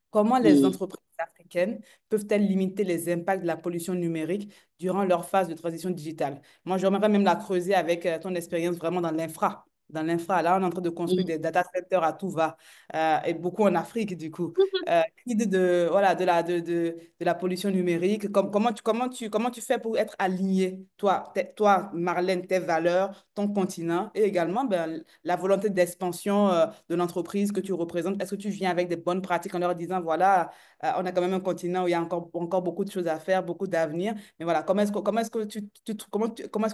Comment les mhm. entreprises africaines peuvent-elles limiter les impacts de la pollution numérique durant leur phase de transition digitale? Moi, j'aimerais même la creuser avec ton expérience vraiment dans l'infra. Dans l'infra, là, on est en train de construire Mhm. des data centers à tout va, et beaucoup en Afrique, du coup. L'idée voilà, de la pollution numérique, comment tu fais pour être aligné, toi, toi, Marlène, tes valeurs, ton continent, et également ben, la volonté d'expansion de l'entreprise que tu représentes? Est-ce que tu viens avec des bonnes pratiques en leur disant, voilà, on a quand même un continent où il y a encore beaucoup de choses à faire, beaucoup d'avenir, mais voilà, comment est-ce que comment est-ce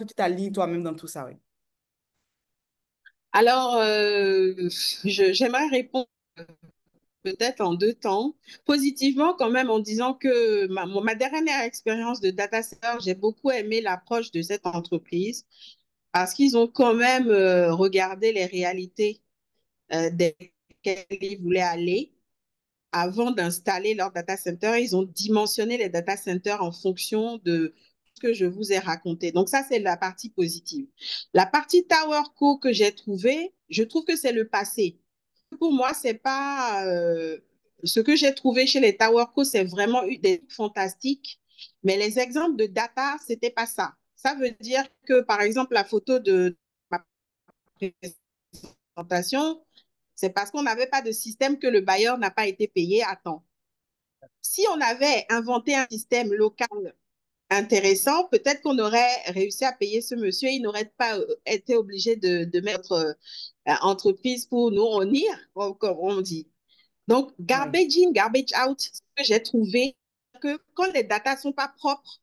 que tu t'alignes toi-même dans tout ça, oui? Alors, j'aimerais répondre peut-être en deux temps. Positivement, quand même, en disant que ma dernière expérience de data center, j'ai beaucoup aimé l'approche de cette entreprise parce qu'ils ont quand même regardé les réalités desquelles ils voulaient aller avant d'installer leur data center. Ils ont dimensionné les data centers en fonction de ce que je vous ai raconté. Donc ça, c'est la partie positive. La partie Tower Co que j'ai trouvée, je trouve que c'est le passé. Pour moi, c'est pas ce que j'ai trouvé chez les Tower Co, c'est vraiment eu des trucs fantastiques. Mais les exemples de data, c'était pas ça. Ça veut dire que, par exemple, la photo de ma présentation, c'est parce qu'on n'avait pas de système que le bailleur n'a pas été payé à temps. Si on avait inventé un système local intéressant, peut-être qu'on aurait réussi à payer ce monsieur. Il n'aurait pas été obligé de mettre entreprise pour nous unir, comme on dit. Donc, Oui, garbage in, garbage out, ce que j'ai trouvé, que quand les datas sont pas propres,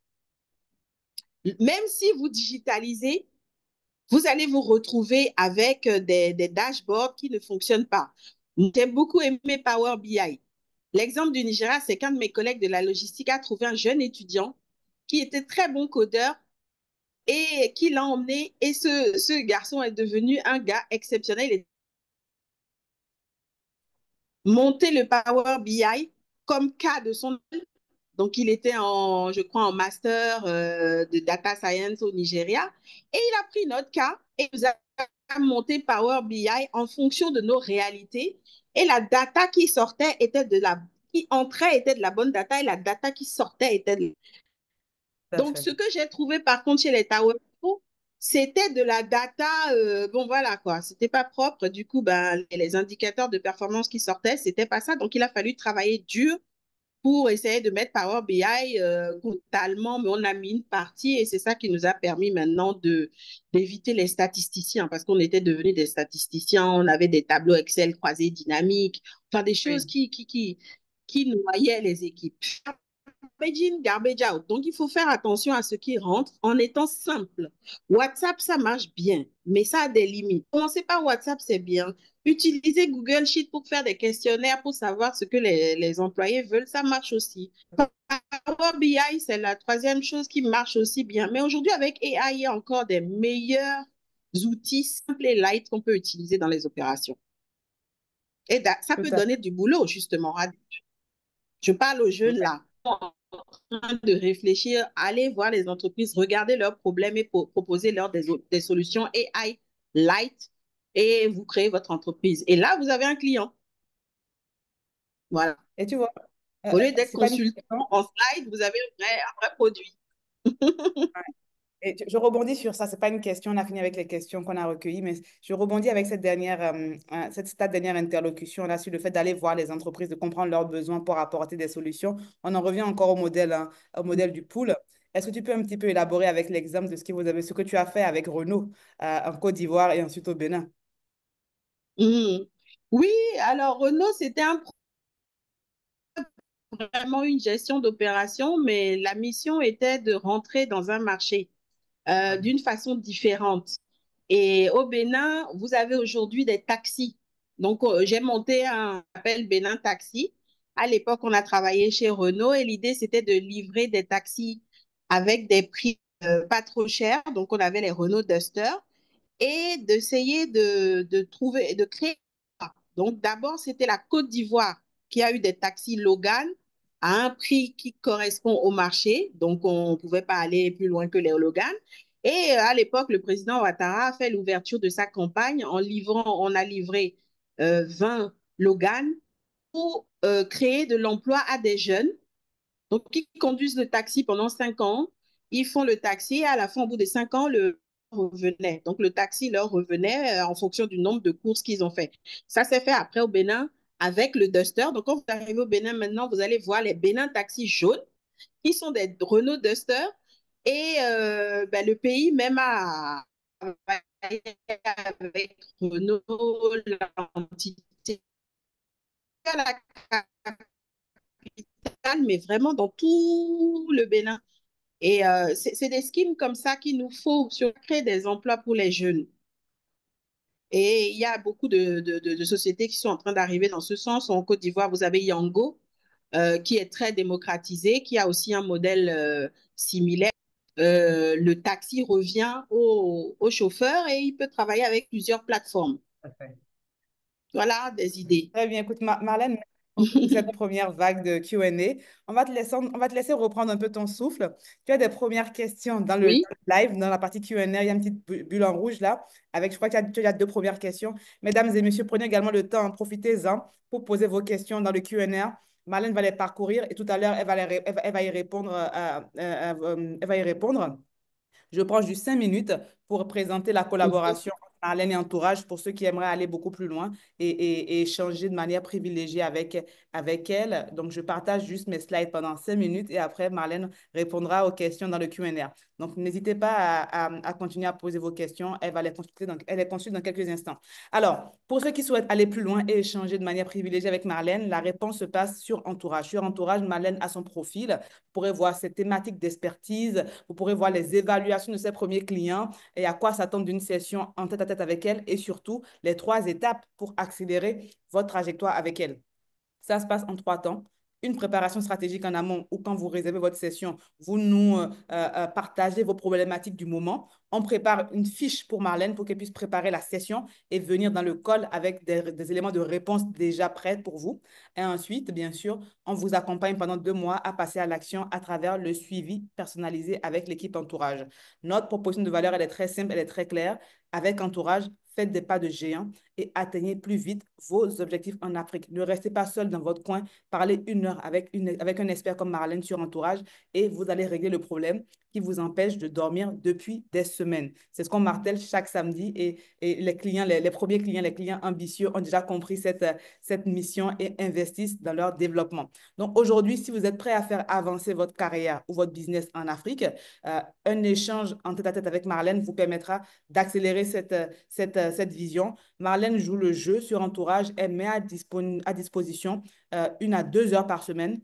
même si vous digitalisez, vous allez vous retrouver avec des dashboards qui ne fonctionnent pas. J'ai beaucoup aimé Power BI. L'exemple du Nigeria, c'est qu'un de mes collègues de la logistique a trouvé un jeune étudiant qui était très bon codeur et qui l'a emmené. Et ce garçon est devenu un gars exceptionnel. Il a monté le Power BI comme cas de son. Donc, il était je crois, en master de data science au Nigeria. Et il a pris notre cas et nous a monté Power BI en fonction de nos réalités. Et la data qui sortait qui entrait était de la bonne data et la data qui sortait était de. tout à Donc, fait. ce que j'ai trouvé par contre chez les Tower Pro, c'était de la data, bon voilà quoi, c'était pas propre. Du coup, ben, les indicateurs de performance qui sortaient, c'était pas ça. Donc, il a fallu travailler dur pour essayer de mettre Power BI totalement, mais on a mis une partie et c'est ça qui nous a permis maintenant d'éviter les statisticiens parce qu'on était devenus des statisticiens, on avait des tableaux Excel croisés dynamiques, enfin des choses Oui, qui noyaient les équipes. Garbage in, garbage out. Donc, il faut faire attention à ce qui rentre en étant simple. WhatsApp, ça marche bien, mais ça a des limites. Commencez par WhatsApp, c'est bien. Utilisez Google Sheet pour faire des questionnaires pour savoir ce que les employés veulent, ça marche aussi. Power BI, c'est la troisième chose qui marche aussi bien. Mais aujourd'hui, avec AI, il y a encore des meilleurs outils simples et light qu'on peut utiliser dans les opérations. Et ça tout peut à donner fait. du boulot, justement. Je parle aux jeunes Ouais. là de réfléchir, aller voir les entreprises, regarder leurs problèmes et proposer leur des solutions AI light et vous créez votre entreprise. Et là, vous avez un client. Voilà. Et tu vois, Au lieu d'être c'est pas une consultant question. en slide, vous avez un vrai produit. Et je rebondis sur ça, c'est pas une question, on a fini avec les questions qu'on a recueillies, mais je rebondis avec ta dernière interlocution là sur le fait d'aller voir les entreprises, de comprendre leurs besoins pour apporter des solutions. On en revient encore au modèle du pool. Est-ce que tu peux un petit peu élaborer avec l'exemple de ce que tu as fait avec Renault en Côte d'Ivoire et ensuite au Bénin? Mhm. Oui, alors Renault, c'était vraiment une gestion d'opération, mais la mission était de rentrer dans un marché d'une façon différente. Et au Bénin, vous avez aujourd'hui des taxis. Donc, j'ai monté un appel Bénin Taxi. À l'époque, on a travaillé chez Renault et l'idée, c'était de livrer des taxis avec des prix pas trop chers. Donc, on avait les Renault Duster et d'essayer de trouver, de créer. Donc, d'abord, c'était la Côte d'Ivoire qui a eu des taxis Logan à un prix qui correspond au marché. Donc, on ne pouvait pas aller plus loin que les Logan. Et à l'époque, le président Ouattara a fait l'ouverture de sa campagne en livrant, on a livré 20 Logan pour créer de l'emploi à des jeunes donc, ils conduisent le taxi pendant 5 ans, ils font le taxi et à la fin, au bout de 5 ans, le revenait. Donc, le taxi leur revenait en fonction du nombre de courses qu'ils ont fait. Ça s'est fait après au Bénin avec le Duster. Donc, quand vous arrivez au Bénin maintenant, vous allez voir les Bénin taxis jaunes qui sont des Renault Duster. Et ben, le pays même a avec Renault, l'entité à la capitale, mais vraiment dans tout le Bénin. Et c'est des schemes comme ça qu'il nous faut sur créer des emplois pour les jeunes. Et il y a beaucoup de sociétés qui sont en train d'arriver dans ce sens. En Côte d'Ivoire, vous avez Yango, qui est très démocratisé, qui a aussi un modèle similaire. Le taxi revient au chauffeur et il peut travailler avec plusieurs plateformes. Voilà des idées. Très bien. Écoute, Marlène, merci beaucoup pour cette première vague de Q&A. On va te laisser reprendre un peu ton souffle. Tu as des premières questions Oui, dans le live, dans la partie Q&A. Il y a une petite bulle en rouge là, avec, je crois que tu as deux premières questions. Mesdames et messieurs, prenez également le temps, profitez-en pour poser vos questions dans le Q&A. Marlène va les parcourir et tout à l'heure, elle va y répondre. Elle va y répondre. Je prends juste 5 minutes pour présenter la collaboration entre Marlène et Entourage pour ceux qui aimeraient aller beaucoup plus loin et échanger de manière privilégiée avec elle. Donc, je partage juste mes slides pendant 5 minutes et après, Marlène répondra aux questions dans le Q&A. Donc, n'hésitez pas à continuer à poser vos questions. Elle est consultée dans quelques instants. Alors, pour ceux qui souhaitent aller plus loin et échanger de manière privilégiée avec Marlène, la réponse se passe sur Entourage. Sur Entourage, Marlène a son profil. Vous pourrez voir ses thématiques d'expertise, vous pourrez voir les évaluations de ses premiers clients et à quoi s'attendre d'une session en tête-à-tête avec elle et surtout les 3 étapes pour accélérer votre trajectoire avec elle. Ça se passe en 3 temps. Une préparation stratégique en amont où quand vous réservez votre session, vous nous partagez vos problématiques du moment. On prépare une fiche pour Marlène pour qu'elle puisse préparer la session et venir dans le call avec des éléments de réponse déjà prêts pour vous. Et ensuite, bien sûr, on vous accompagne pendant 2 mois à passer à l'action à travers le suivi personnalisé avec l'équipe Entourage. Notre proposition de valeur, elle est très simple, elle est très claire. Avec Entourage, faites des pas de géant et atteignez plus vite vos objectifs en Afrique. Ne restez pas seul dans votre coin. Parlez 1 heure avec un expert comme Marlène sur Entourage et vous allez régler le problème qui vous empêche de dormir depuis des semaines. C'est ce qu'on martèle chaque samedi et les clients, les premiers clients, les clients ambitieux ont déjà compris cette mission et investissent dans leur développement. Donc aujourd'hui, si vous êtes prêt à faire avancer votre carrière ou votre business en Afrique, un échange en tête-à-tête avec Marlène vous permettra d'accélérer cette vision. Marlène joue le jeu sur Entourage. Elle met à disposition 1 à 2 heures par semaine.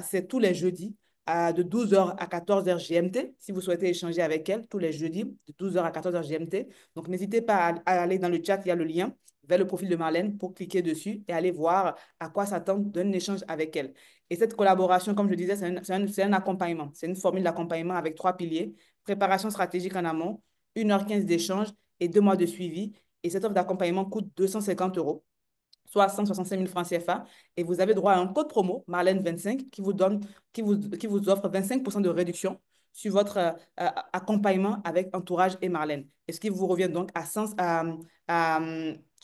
C'est tous les jeudis de 12 heures à 14 heures GMT, si vous souhaitez échanger avec elle, tous les jeudis de 12 heures à 14 heures GMT. Donc, n'hésitez pas à aller dans le chat, il y a le lien vers le profil de Marlène pour cliquer dessus et aller voir à quoi s'attendre d'un échange avec elle. Et cette collaboration, comme je disais, c'est un accompagnement. C'est une formule d'accompagnement avec 3 piliers. Préparation stratégique en amont, 1h15 d'échange et 2 mois de suivi. Et cette offre d'accompagnement coûte 250 euros, soit 165 000 francs CFA. Et vous avez droit à un code promo, Marlène25, qui vous offre 25% de réduction sur votre accompagnement avec Entourage et Marlène. Et ce qui vous revient donc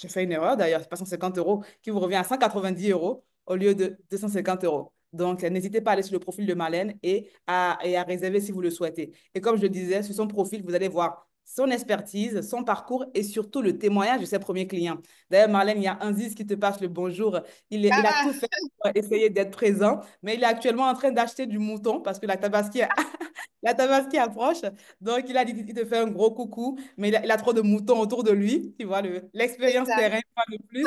j'ai fait une erreur d'ailleurs, c'est pas 150 euros, qui vous revient à 190 euros au lieu de 250 euros. Donc, n'hésitez pas à aller sur le profil de Marlène et à réserver si vous le souhaitez. Et comme je le disais, sur son profil, vous allez voir son expertise, son parcours et surtout le témoignage de ses premiers clients. D'ailleurs, Marlène, il y a Anzis qui te passe le bonjour. Il a tout Ah, fait pour essayer d'être présent, mais il est actuellement en train d'acheter du mouton parce que la Tabaski, la Tabaski approche. Donc, il a dit qu'il te fait un gros coucou, mais il a trop de moutons autour de lui. Tu vois, c'est l'expérience ça. terrain, pas de plus.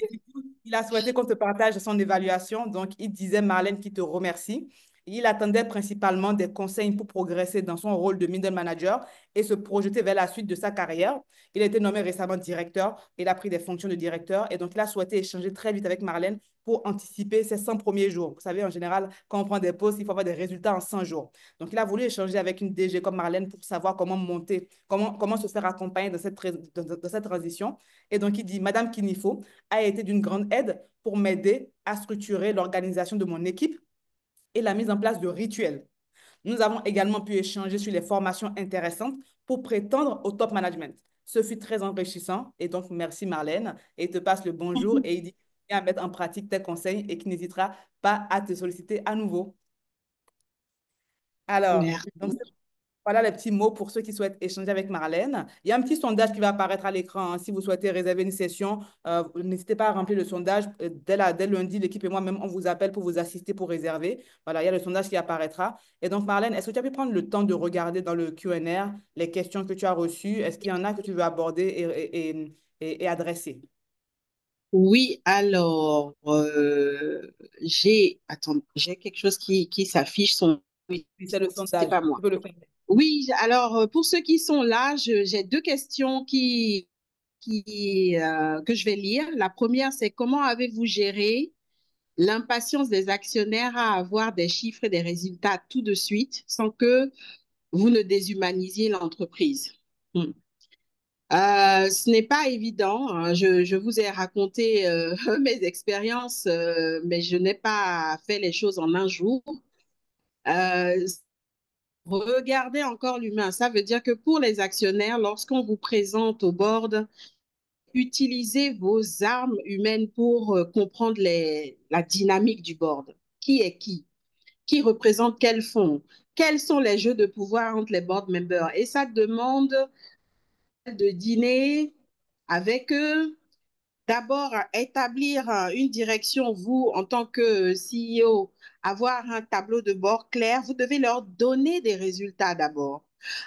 Et du coup, il a souhaité qu'on te partage son évaluation. Donc, il disait, Marlène, qui te remercie. Il attendait principalement des conseils pour progresser dans son rôle de middle manager et se projeter vers la suite de sa carrière. Il a été nommé récemment directeur. Il a pris des fonctions de directeur. Et donc, il a souhaité échanger très vite avec Marlène pour anticiper ses 100 premiers jours. Vous savez, en général, quand on prend des postes, il faut avoir des résultats en 100 jours. Donc, il a voulu échanger avec une DG comme Marlène pour savoir comment monter, comment se faire accompagner dans cette transition. Et donc, il dit, Madame Kinifo a été d'une grande aide pour m'aider à structurer l'organisation de mon équipe et la mise en place de rituels. Nous avons également pu échanger sur les formations intéressantes pour prétendre au top management. Ce fut très enrichissant et donc merci Marlène et il te passe le bonjour et il dit à mettre en pratique tes conseils et qu'il n'hésitera pas à te solliciter à nouveau. Alors, donc Merci. voilà les petits mots pour ceux qui souhaitent échanger avec Marlène. Il y a un petit sondage qui va apparaître à l'écran, hein. Si vous souhaitez réserver une session, n'hésitez pas à remplir le sondage. Dès lundi, l'équipe et moi-même, on vous appelle pour vous assister pour réserver. Voilà, il y a le sondage qui apparaîtra. Et donc, Marlène, est-ce que tu as pu prendre le temps de regarder dans le Q&A les questions que tu as reçues? Est-ce qu'il y en a que tu veux aborder et adresser? Oui, alors, j'ai quelque chose qui s'affiche. Oui, Oui, c'est le c'est sondage. pas Tu moi. peux le faire. Oui, alors, pour ceux qui sont là, j'ai deux questions que je vais lire. La première, c'est comment avez-vous géré l'impatience des actionnaires à avoir des chiffres et des résultats tout de suite sans que vous ne déshumanisiez l'entreprise? Hmm. Ce n'est pas évident, hein. Je vous ai raconté mes expériences, mais je n'ai pas fait les choses en un jour. Euh, Regardez encore l'humain. Ça veut dire que pour les actionnaires, lorsqu'on vous présente au board, utilisez vos armes humaines pour comprendre la dynamique du board. Qui est qui? Qui représente quel fonds? Quels sont les jeux de pouvoir entre les board members? Et ça demande de dîner avec eux. D'abord, établir une direction, vous, en tant que CEO, avoir un tableau de bord clair, vous devez leur donner des résultats d'abord,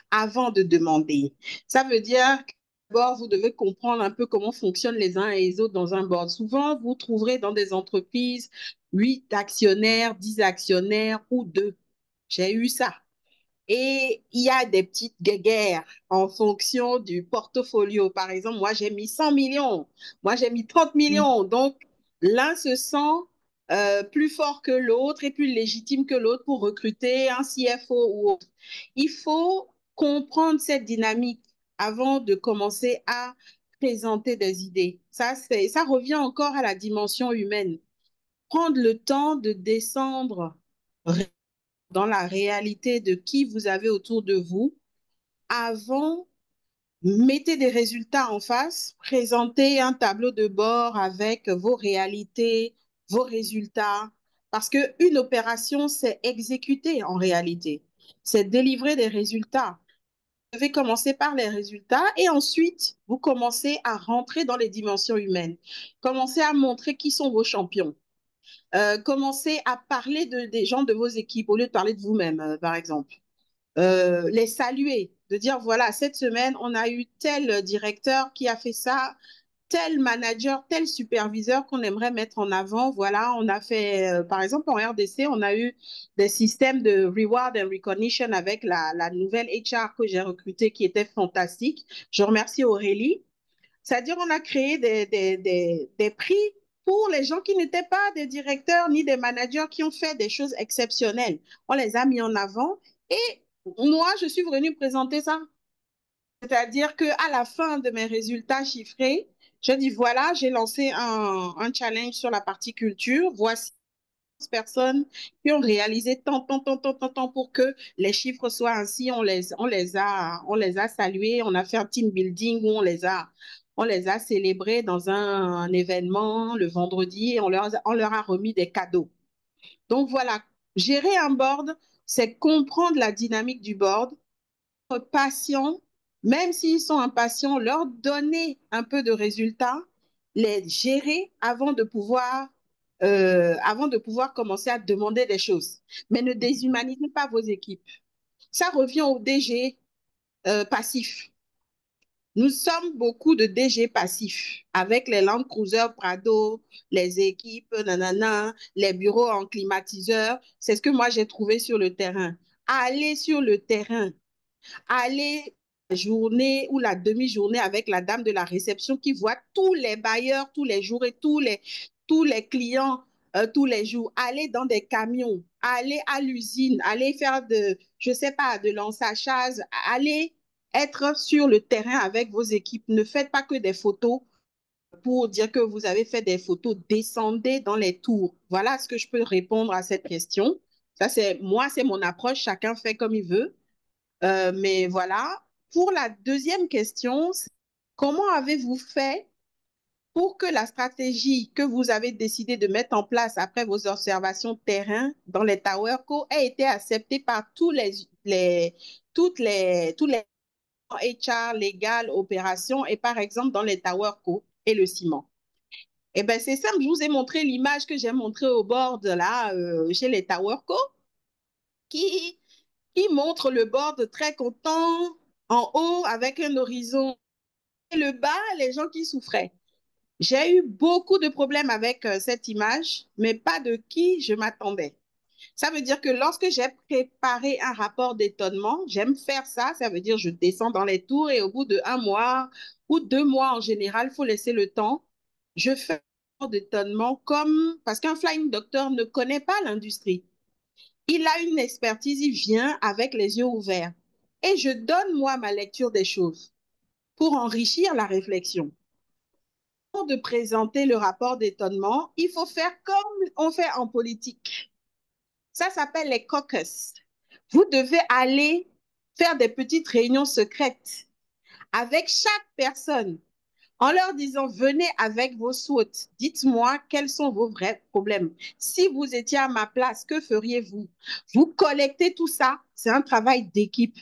avant de demander. Ça veut dire que d'abord, vous devez comprendre un peu comment fonctionnent les uns et les autres dans un board. Souvent, vous trouverez dans des entreprises 8 actionnaires, 10 actionnaires ou 2. J'ai eu ça. Et il y a des petites guéguerres en fonction du portfolio. Par exemple, moi, j'ai mis 100 millions. Moi, j'ai mis 30 millions. Donc, l'un se sent plus fort que l'autre et plus légitime que l'autre pour recruter un CFO ou autre. Il faut comprendre cette dynamique avant de commencer à présenter des idées. Ça revient encore à la dimension humaine. Prendre le temps de descendre dans la réalité de qui vous avez autour de vous avant, mettez des résultats en face, présentez un tableau de bord avec vos réalités, vos résultats, parce qu'une opération, c'est exécuter en réalité, c'est délivrer des résultats. Vous devez commencer par les résultats et ensuite, vous commencez à rentrer dans les dimensions humaines. Commencez à montrer qui sont vos champions. Commencez à parler des gens de vos équipes au lieu de parler de vous-même, par exemple. Les saluer, de dire, voilà, cette semaine, on a eu tel directeur qui a fait ça, tel manager, tel superviseur qu'on aimerait mettre en avant. Voilà, on a fait, par exemple, en RDC, on a eu des systèmes de reward and recognition avec la nouvelle HR que j'ai recrutée qui était fantastique. Je remercie Aurélie. C'est-à-dire, on a créé des prix pour les gens qui n'étaient pas des directeurs ni des managers qui ont fait des choses exceptionnelles. On les a mis en avant et moi, je suis venue présenter ça. C'est-à-dire qu'à la fin de mes résultats chiffrés, je dis voilà, j'ai lancé un challenge sur la partie culture. Voici personnes qui ont réalisé tant pour que les chiffres soient ainsi. On les a salués, on a fait un team building où on les a célébrés dans un événement le vendredi et on leur a remis des cadeaux. Donc voilà, gérer un board, c'est comprendre la dynamique du board, être patient même s'ils sont impatients, leur donner un peu de résultats, les gérer avant de pouvoir commencer à demander des choses. Mais ne déshumanisez pas vos équipes. Ça revient au DG passif. Nous sommes beaucoup de DG passifs avec les Land Cruiser Prado, les équipes, nanana, les bureaux en climatiseur. C'est ce que moi j'ai trouvé sur le terrain. Allez sur le terrain, aller la journée ou la demi-journée avec la dame de la réception qui voit tous les bailleurs tous les jours et tous les clients tous les jours. Aller dans des camions, aller à l'usine, aller faire je sais pas, de l'ensachage, aller être sur le terrain avec vos équipes. Ne faites pas que des photos pour dire que vous avez fait des photos. Descendez dans les tours. Voilà ce que je peux répondre à cette question. Ça, c'est mon approche. Chacun fait comme il veut. Mais voilà. Pour la deuxième question, comment avez-vous fait pour que la stratégie que vous avez décidé de mettre en place après vos observations terrain dans les Tower Co ait été acceptée par tous les HR, légal, opérations et par exemple dans les Tower Co et le ciment? Eh bien, c'est simple, je vous ai montré l'image que j'ai montrée au board là, chez les Tower Co, qui, qui montre le board très content en haut avec un horizon et le bas, les gens qui souffraient. J'ai eu beaucoup de problèmes avec cette image, mais pas de qui je m'attendais. Ça veut dire que lorsque j'ai préparé un rapport d'étonnement, j'aime faire ça, ça veut dire je descends dans les tours et au bout de 1 mois ou 2 mois en général, il faut laisser le temps, je fais un rapport d'étonnement comme, parce qu'un flying doctor ne connaît pas l'industrie. Il a une expertise, il vient avec les yeux ouverts. Et je donne moi ma lecture des choses pour enrichir la réflexion. Avant de présenter le rapport d'étonnement, il faut faire comme on fait en politique. Ça s'appelle les caucus. Vous devez aller faire des petites réunions secrètes avec chaque personne en leur disant, venez avec vos SWOT, dites-moi quels sont vos vrais problèmes. Si vous étiez à ma place, que feriez-vous? Vous collectez tout ça, c'est un travail d'équipe.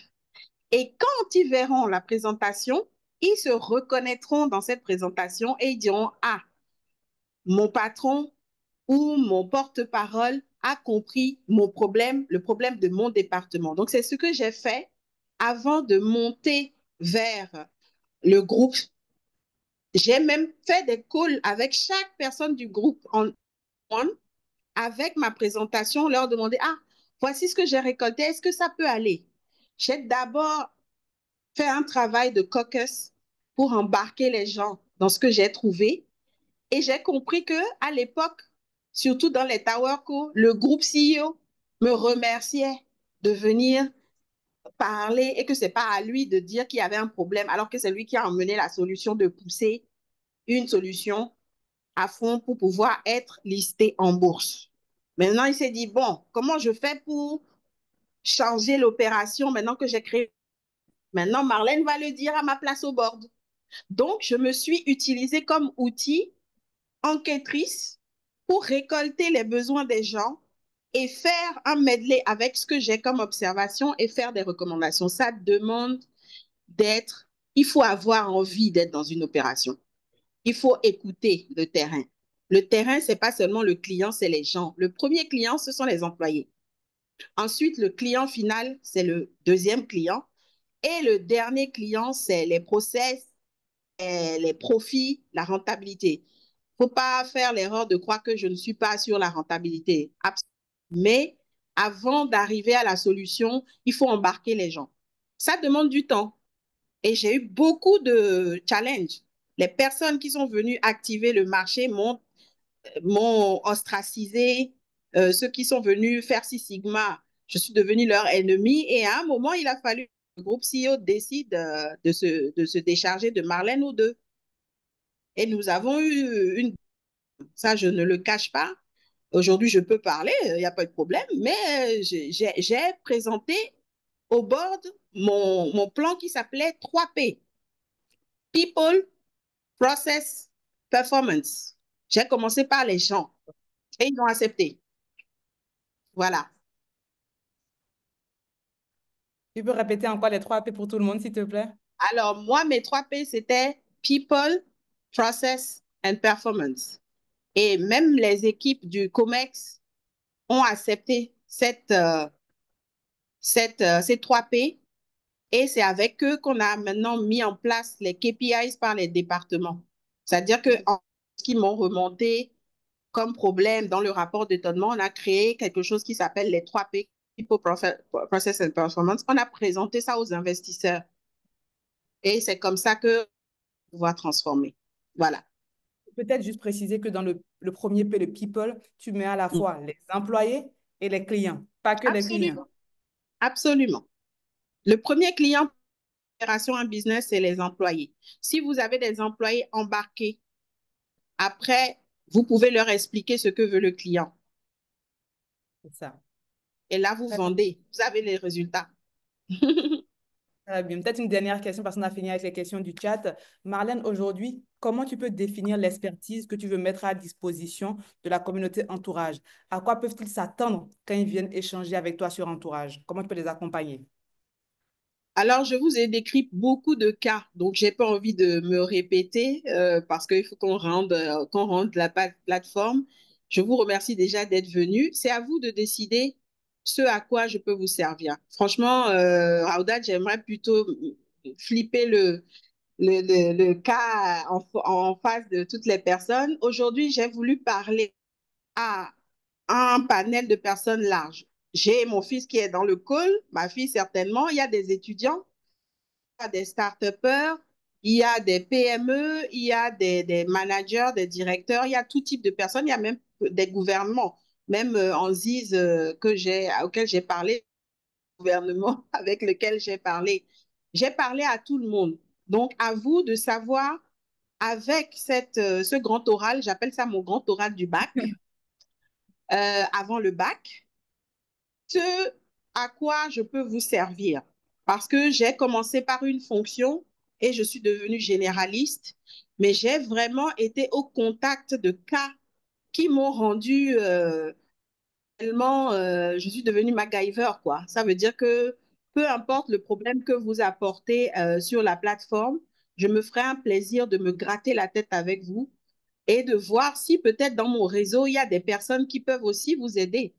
Et quand ils verront la présentation, ils se reconnaîtront dans cette présentation et ils diront, ah, mon patron ou mon porte-parole a compris mon problème, le problème de mon département. Donc, c'est ce que j'ai fait avant de monter vers le groupe. J'ai même fait des calls avec chaque personne du groupe en one, avec ma présentation, leur demander, ah, voici ce que j'ai récolté, est-ce que ça peut aller? J'ai d'abord fait un travail de caucus pour embarquer les gens dans ce que j'ai trouvé. Et j'ai compris que à l'époque, surtout dans les Tower Co, le groupe CEO me remerciait de venir parler et que c'est pas à lui de dire qu'il y avait un problème, alors que c'est lui qui a emmené la solution de pousser une solution à fond pour pouvoir être listé en bourse. Maintenant, il s'est dit, bon, comment je fais pour changer l'opération maintenant que j'ai créé? Maintenant, Marlène va le dire à ma place au board. Donc, je me suis utilisée comme outil enquêtrice pour récolter les besoins des gens et faire un medley avec ce que j'ai comme observation et faire des recommandations. Ça demande il faut avoir envie d'être dans une opération. Il faut écouter le terrain. Le terrain, ce n'est pas seulement le client, c'est les gens. Le premier client, ce sont les employés. Ensuite, le client final, c'est le deuxième client. Et le dernier client, c'est les process, les profits, la rentabilité. Il ne faut pas faire l'erreur de croire que je ne suis pas sur la rentabilité. Mais avant d'arriver à la solution, il faut embarquer les gens. Ça demande du temps. Et j'ai eu beaucoup de challenges. Les personnes qui sont venues activer le marché m'ont ostracisé. Ceux qui sont venus faire Six Sigma, je suis devenue leur ennemi. Et à un moment, il a fallu que le groupe CEO décide de se décharger de Marlène ou d'eux. Et nous avons eu une... Ça, je ne le cache pas. Aujourd'hui, je peux parler, il n'y a pas de problème, mais j'ai présenté au board mon plan qui s'appelait 3P. People, Process, Performance. J'ai commencé par les gens et ils ont accepté. Voilà. Tu peux répéter encore les 3 P pour tout le monde, s'il te plaît? Alors, moi, mes 3 P, c'était People, Process and Performance. Et même les équipes du COMEX ont accepté ces 3 P. Et c'est avec eux qu'on a maintenant mis en place les KPIs par les départements. C'est-à-dire que ce qu'ils m'ont remonté comme problème dans le rapport d'étonnement, on a créé quelque chose qui s'appelle les 3 P, People, Process and Performance. On a présenté ça aux investisseurs. Et c'est comme ça que pouvoir transformer. Voilà. Peut-être juste préciser que dans le premier P, le people, tu mets à la fois les employés et les clients, pas que les clients. Absolument. Absolument. Le premier client opération en business, c'est les employés. Si vous avez des employés embarqués, après, vous pouvez leur expliquer ce que veut le client. C'est ça. Et là, vous Très bien. vendez. Vous avez les résultats. Très bien. Peut-être une dernière question parce qu'on a fini avec les questions du chat. Marlène, aujourd'hui, comment tu peux définir l'expertise que tu veux mettre à disposition de la communauté Entourage? À quoi peuvent-ils s'attendre quand ils viennent échanger avec toi sur Entourage? Comment tu peux les accompagner? Alors, je vous ai décrit beaucoup de cas, donc j'ai pas envie de me répéter parce qu'il faut qu'on rende la plateforme. Je vous remercie déjà d'être venu. C'est à vous de décider ce à quoi je peux vous servir. Franchement, Raouda, j'aimerais plutôt flipper le cas en face de toutes les personnes. Aujourd'hui, j'ai voulu parler à un panel de personnes larges. J'ai mon fils qui est dans le call, ma fille certainement, il y a des étudiants, il y a des start-upers, il y a des PME, il y a des managers, des directeurs, il y a tout type de personnes, il y a même des gouvernements, même en ZIS auquel j'ai parlé, gouvernement avec lequel j'ai parlé. J'ai parlé à tout le monde. Donc, à vous de savoir, avec ce grand oral, j'appelle ça mon grand oral du bac, avant le bac, ce à quoi je peux vous servir. Parce que j'ai commencé par une fonction et je suis devenue généraliste, mais j'ai vraiment été au contact de cas qui m'ont rendu tellement, je suis devenue MacGyver, quoi. Ça veut dire que peu importe le problème que vous apportez sur la plateforme, je me ferai un plaisir de me gratter la tête avec vous et de voir si peut-être dans mon réseau, il y a des personnes qui peuvent aussi vous aider.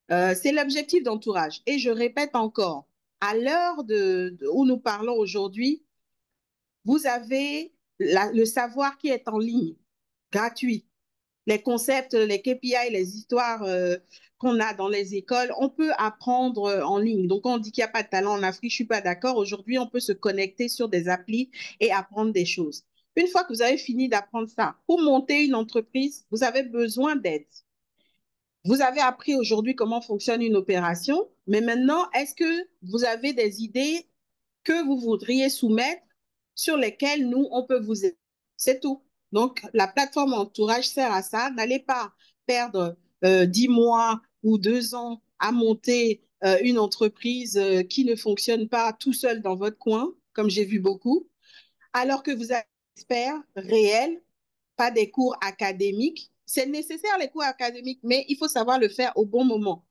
C'est l'objectif d'entourage. Et je répète encore, à l'heure où nous parlons aujourd'hui, vous avez le savoir qui est en ligne, gratuit. Les concepts, les KPI, les histoires qu'on a dans les écoles, on peut apprendre en ligne. Donc, on dit qu'il n'y a pas de talent en Afrique, je ne suis pas d'accord. Aujourd'hui, on peut se connecter sur des applis et apprendre des choses. Une fois que vous avez fini d'apprendre ça, pour monter une entreprise, vous avez besoin d'aide. Vous avez appris aujourd'hui comment fonctionne une opération, mais maintenant, est-ce que vous avez des idées que vous voudriez soumettre sur lesquelles nous, on peut vous aider? C'est tout. Donc, la plateforme Entourage sert à ça. N'allez pas perdre 10 mois ou 2 ans à monter une entreprise qui ne fonctionne pas tout seul dans votre coin, comme j'ai vu beaucoup, alors que vous êtes expert réel, pas des cours académiques. C'est nécessaire les cours académiques, mais il faut savoir le faire au bon moment.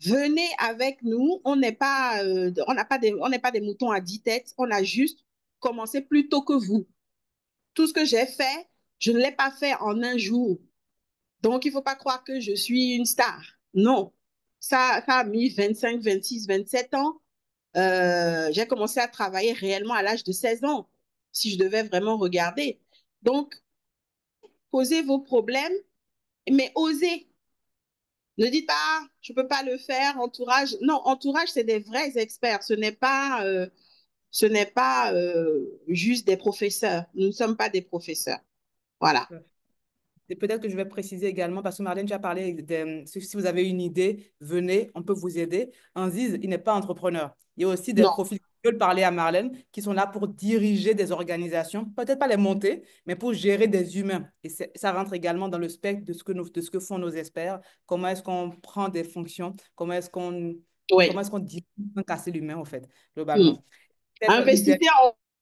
Venez avec nous, on n'est pas des moutons à 10 têtes, on a juste commencé plus tôt que vous. Tout ce que j'ai fait, je ne l'ai pas fait en un jour. Donc, il ne faut pas croire que je suis une star. Non, ça a mis 25, 26, 27 ans. J'ai commencé à travailler réellement à l'âge de 16 ans, si je devais vraiment regarder. Donc, posez vos problèmes, mais osez. Ne dites pas, ah, je ne peux pas le faire, entourage. Non, entourage, c'est des vrais experts. Ce n'est pas juste des professeurs. Nous ne sommes pas des professeurs. Voilà. Et peut-être que je vais préciser également, parce que Marlène, tu as parlé si vous avez une idée, venez, on peut vous aider. Aziz, il n'est pas entrepreneur. Il y a aussi des Non, profils qui veulent parler à Marlène, qui sont là pour diriger des organisations, peut-être pas les monter, mais pour gérer des humains. Et ça rentre également dans le spectre de ce que font nos experts. Comment est-ce qu'on prend des fonctions, comment oui. est-ce qu'on dirige sans casser l'humain, en fait, Hmm. globalement. Peut-être une dernière. Investissez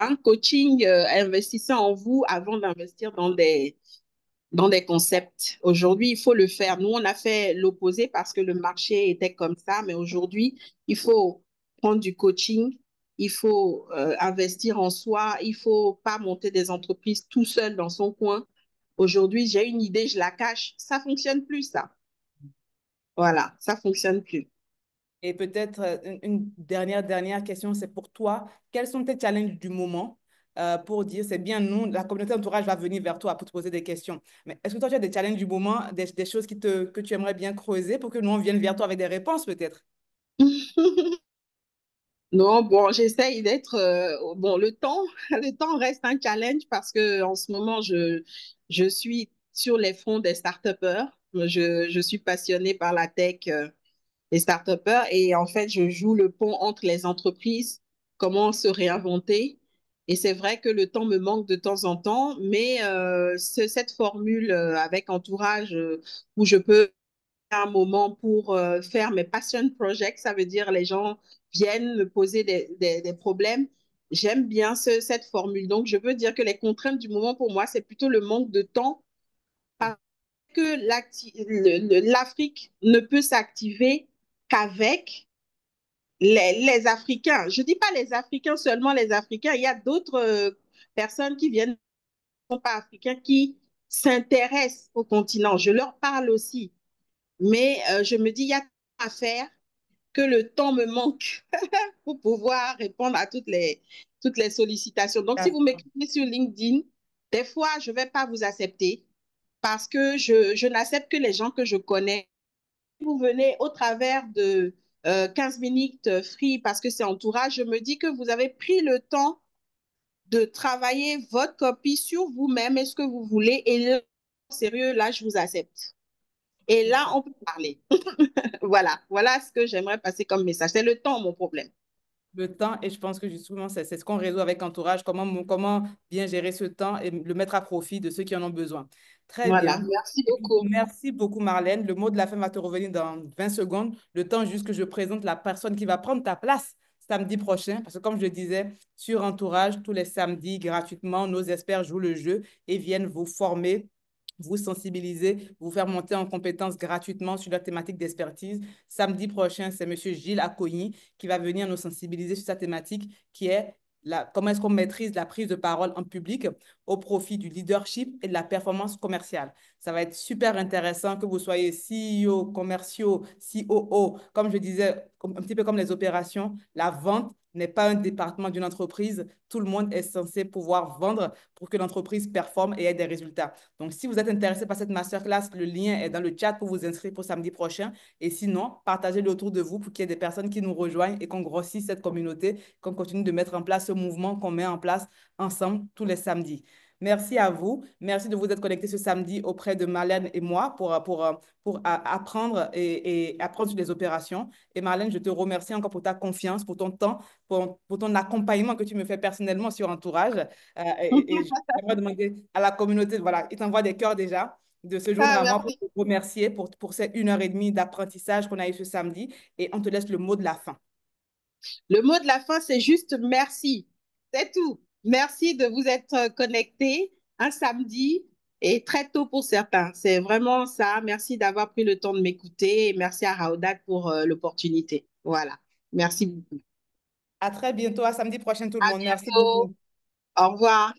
en coaching, investissez en vous avant d'investir dans des concepts. Aujourd'hui, il faut le faire. Nous, on a fait l'opposé parce que le marché était comme ça, mais aujourd'hui, il faut prendre du coaching il faut investir en soi, il faut pas monter des entreprises tout seul dans son coin. Aujourd'hui, j'ai une idée, je la cache. Ça fonctionne plus, ça. Voilà, ça fonctionne plus. Et peut-être une dernière question, c'est pour toi. Quels sont tes challenges du moment pour dire, c'est bien, nous, la communauté entourage va venir vers toi pour te poser des questions. Mais est-ce que toi, tu as des challenges du moment, des choses que tu aimerais bien creuser pour que nous, on vienne vers toi avec des réponses peut-être? Non, bon, j'essaye d'être bon, le temps, le temps reste un challenge parce que en ce moment, je suis sur les fronts des start-upers. Je suis passionnée par la tech, les start-upers, et en fait, je joue le pont entre les entreprises, comment se réinventer. Et c'est vrai que le temps me manque de temps en temps, mais cette formule avec entourage où je peux un moment pour faire mes passion projects, ça veut dire les gens viennent me poser des problèmes. J'aime bien cette formule. Donc, je veux dire que les contraintes du moment pour moi, c'est plutôt le manque de temps parce que l'Afrique ne peut s'activer qu'avec les Africains. Je ne dis pas les Africains, seulement les Africains. Il y a d'autres personnes qui viennent, ne sont pas africains, qui s'intéressent au continent. Je leur parle aussi. Mais je me dis, il y a à faire que le temps me manque pour pouvoir répondre à toutes les sollicitations. Donc, si vous D'accord. m'écrivez sur LinkedIn, des fois, je ne vais pas vous accepter parce que je n'accepte que les gens que je connais. Si vous venez au travers de 15 minutes free parce que c'est entourage, je me dis que vous avez pris le temps de travailler votre copie sur vous-même et ce que vous voulez. Et là, sérieux, là, je vous accepte. Et là, on peut parler. Voilà, voilà ce que j'aimerais passer comme message. C'est le temps, mon problème. Le temps, et je pense que justement, c'est ce qu'on résout avec Entourage, comment bien gérer ce temps et le mettre à profit de ceux qui en ont besoin. Très Voilà, bien. merci Écoute, beaucoup. merci beaucoup, Marlène. Le mot de la fin va te revenir dans 20 secondes. Le temps juste que je présente la personne qui va prendre ta place samedi prochain, parce que comme je le disais, sur Entourage, tous les samedis, gratuitement, nos experts jouent le jeu et viennent vous former, vous sensibiliser, vous faire monter en compétences gratuitement sur la thématique d'expertise. Samedi prochain, c'est Monsieur Gilles Acogny qui va venir nous sensibiliser sur sa thématique qui est comment est-ce qu'on maîtrise la prise de parole en public au profit du leadership et de la performance commerciale. Ça va être super intéressant que vous soyez CEO, commerciaux, COO, comme je disais, un petit peu comme les opérations, la vente n'est pas un département d'une entreprise. Tout le monde est censé pouvoir vendre pour que l'entreprise performe et ait des résultats. Donc, si vous êtes intéressé par cette masterclass, le lien est dans le chat pour vous inscrire pour samedi prochain. Et sinon, partagez-le autour de vous pour qu'il y ait des personnes qui nous rejoignent et qu'on grossisse cette communauté, qu'on continue de mettre en place ce mouvement qu'on met en place ensemble tous les samedis. Merci à vous. Merci de vous être connectés ce samedi auprès de Marlène et moi pour apprendre et apprendre sur les opérations. Et Marlène, je te remercie encore pour ta confiance, pour ton temps, pour ton accompagnement que tu me fais personnellement sur Entourage. Et j'aimerais demander à la communauté, voilà, ils t'envoient des cœurs déjà, de se joindre Ah, à moi pour merci. te remercier pour ces 1 heure et demie d'apprentissage qu'on a eu ce samedi. Et on te laisse le mot de la fin. Le mot de la fin, c'est juste merci. C'est tout. Merci de vous être connectés un samedi et très tôt pour certains. C'est vraiment ça. Merci d'avoir pris le temps de m'écouter et merci à Raodat pour l'opportunité. Voilà. Merci beaucoup. À très bientôt, à samedi prochain tout le À monde. Merci bientôt. beaucoup. Au revoir.